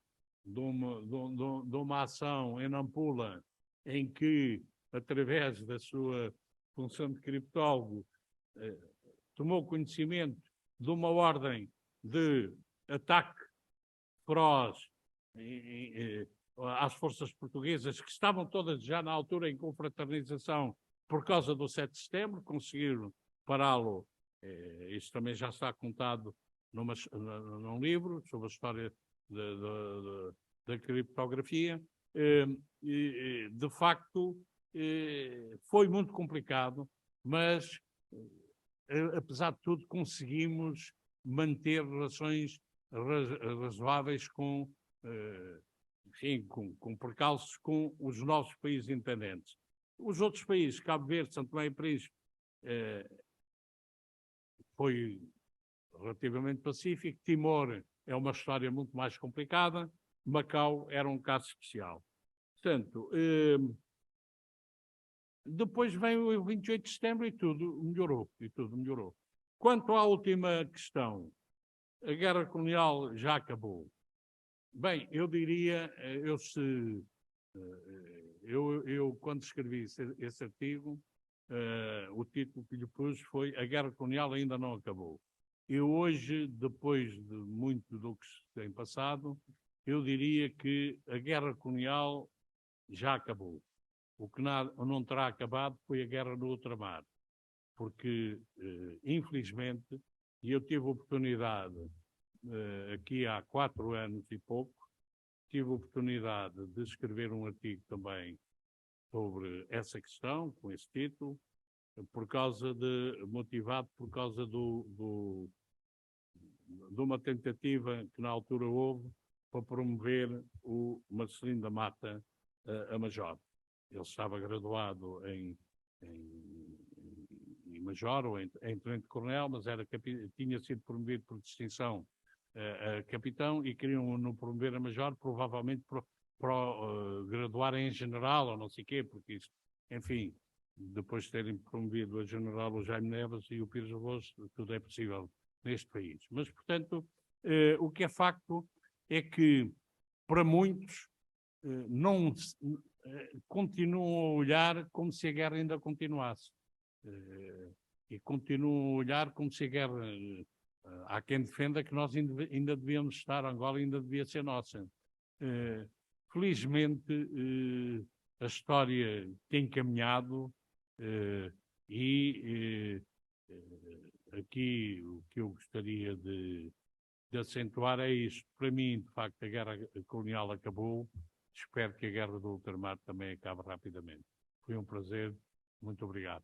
de uma ação em Nampula, em que, através da sua função de criptólogo, tomou conhecimento de uma ordem de ataque feroz às forças portuguesas, que estavam todas já na altura em confraternização por causa do 7 de setembro, conseguiram pará-lo. Isso também já está contado num livro sobre a história da criptografia. De facto, foi muito complicado, mas, apesar de tudo, conseguimos manter relações razoáveis enfim, com percalços com os nossos países independentes. Os outros países, Cabo Verde, São Tomé e Príncipe, foi relativamente pacífico. Timor é uma história muito mais complicada. Macau era um caso especial. Portanto, depois vem o 28 de setembro e tudo melhorou. Quanto à última questão, a guerra colonial já acabou. Bem, eu diria, eu quando escrevi esse artigo, o título que lhe pus foi A Guerra Colonial Ainda Não Acabou. Eu hoje, depois de muito do que se tem passado, eu diria que a guerra colonial já acabou. O que não terá acabado foi a guerra no ultramar, porque, infelizmente, e eu tive a oportunidade, aqui há 4 anos e pouco, tive a oportunidade de escrever um artigo também sobre essa questão, com esse título, motivado por causa de uma tentativa que na altura houve para promover o Marcelino da Mata a major. Ele estava graduado em major ou em tenente-coronel, mas tinha sido promovido por distinção a capitão e queriam-no promover a major, provavelmente para graduar em general ou não sei o quê, porque isso, enfim, depois de terem promovido a general o Jaime Neves e o Pires Raposo, tudo é possível neste país. Mas, portanto, o que é facto é que, para muitos, não continuam a olhar como se a guerra ainda continuasse. E continuam a olhar como se a guerra... há quem defenda que nós ainda devíamos estar, Angola ainda devia ser nossa. Felizmente, a história tem caminhado e aqui o que eu gostaria de acentuar é isto. Para mim, de facto, a guerra colonial acabou. Espero que a guerra do ultramar também acabe rapidamente. Foi um prazer. Muito obrigado.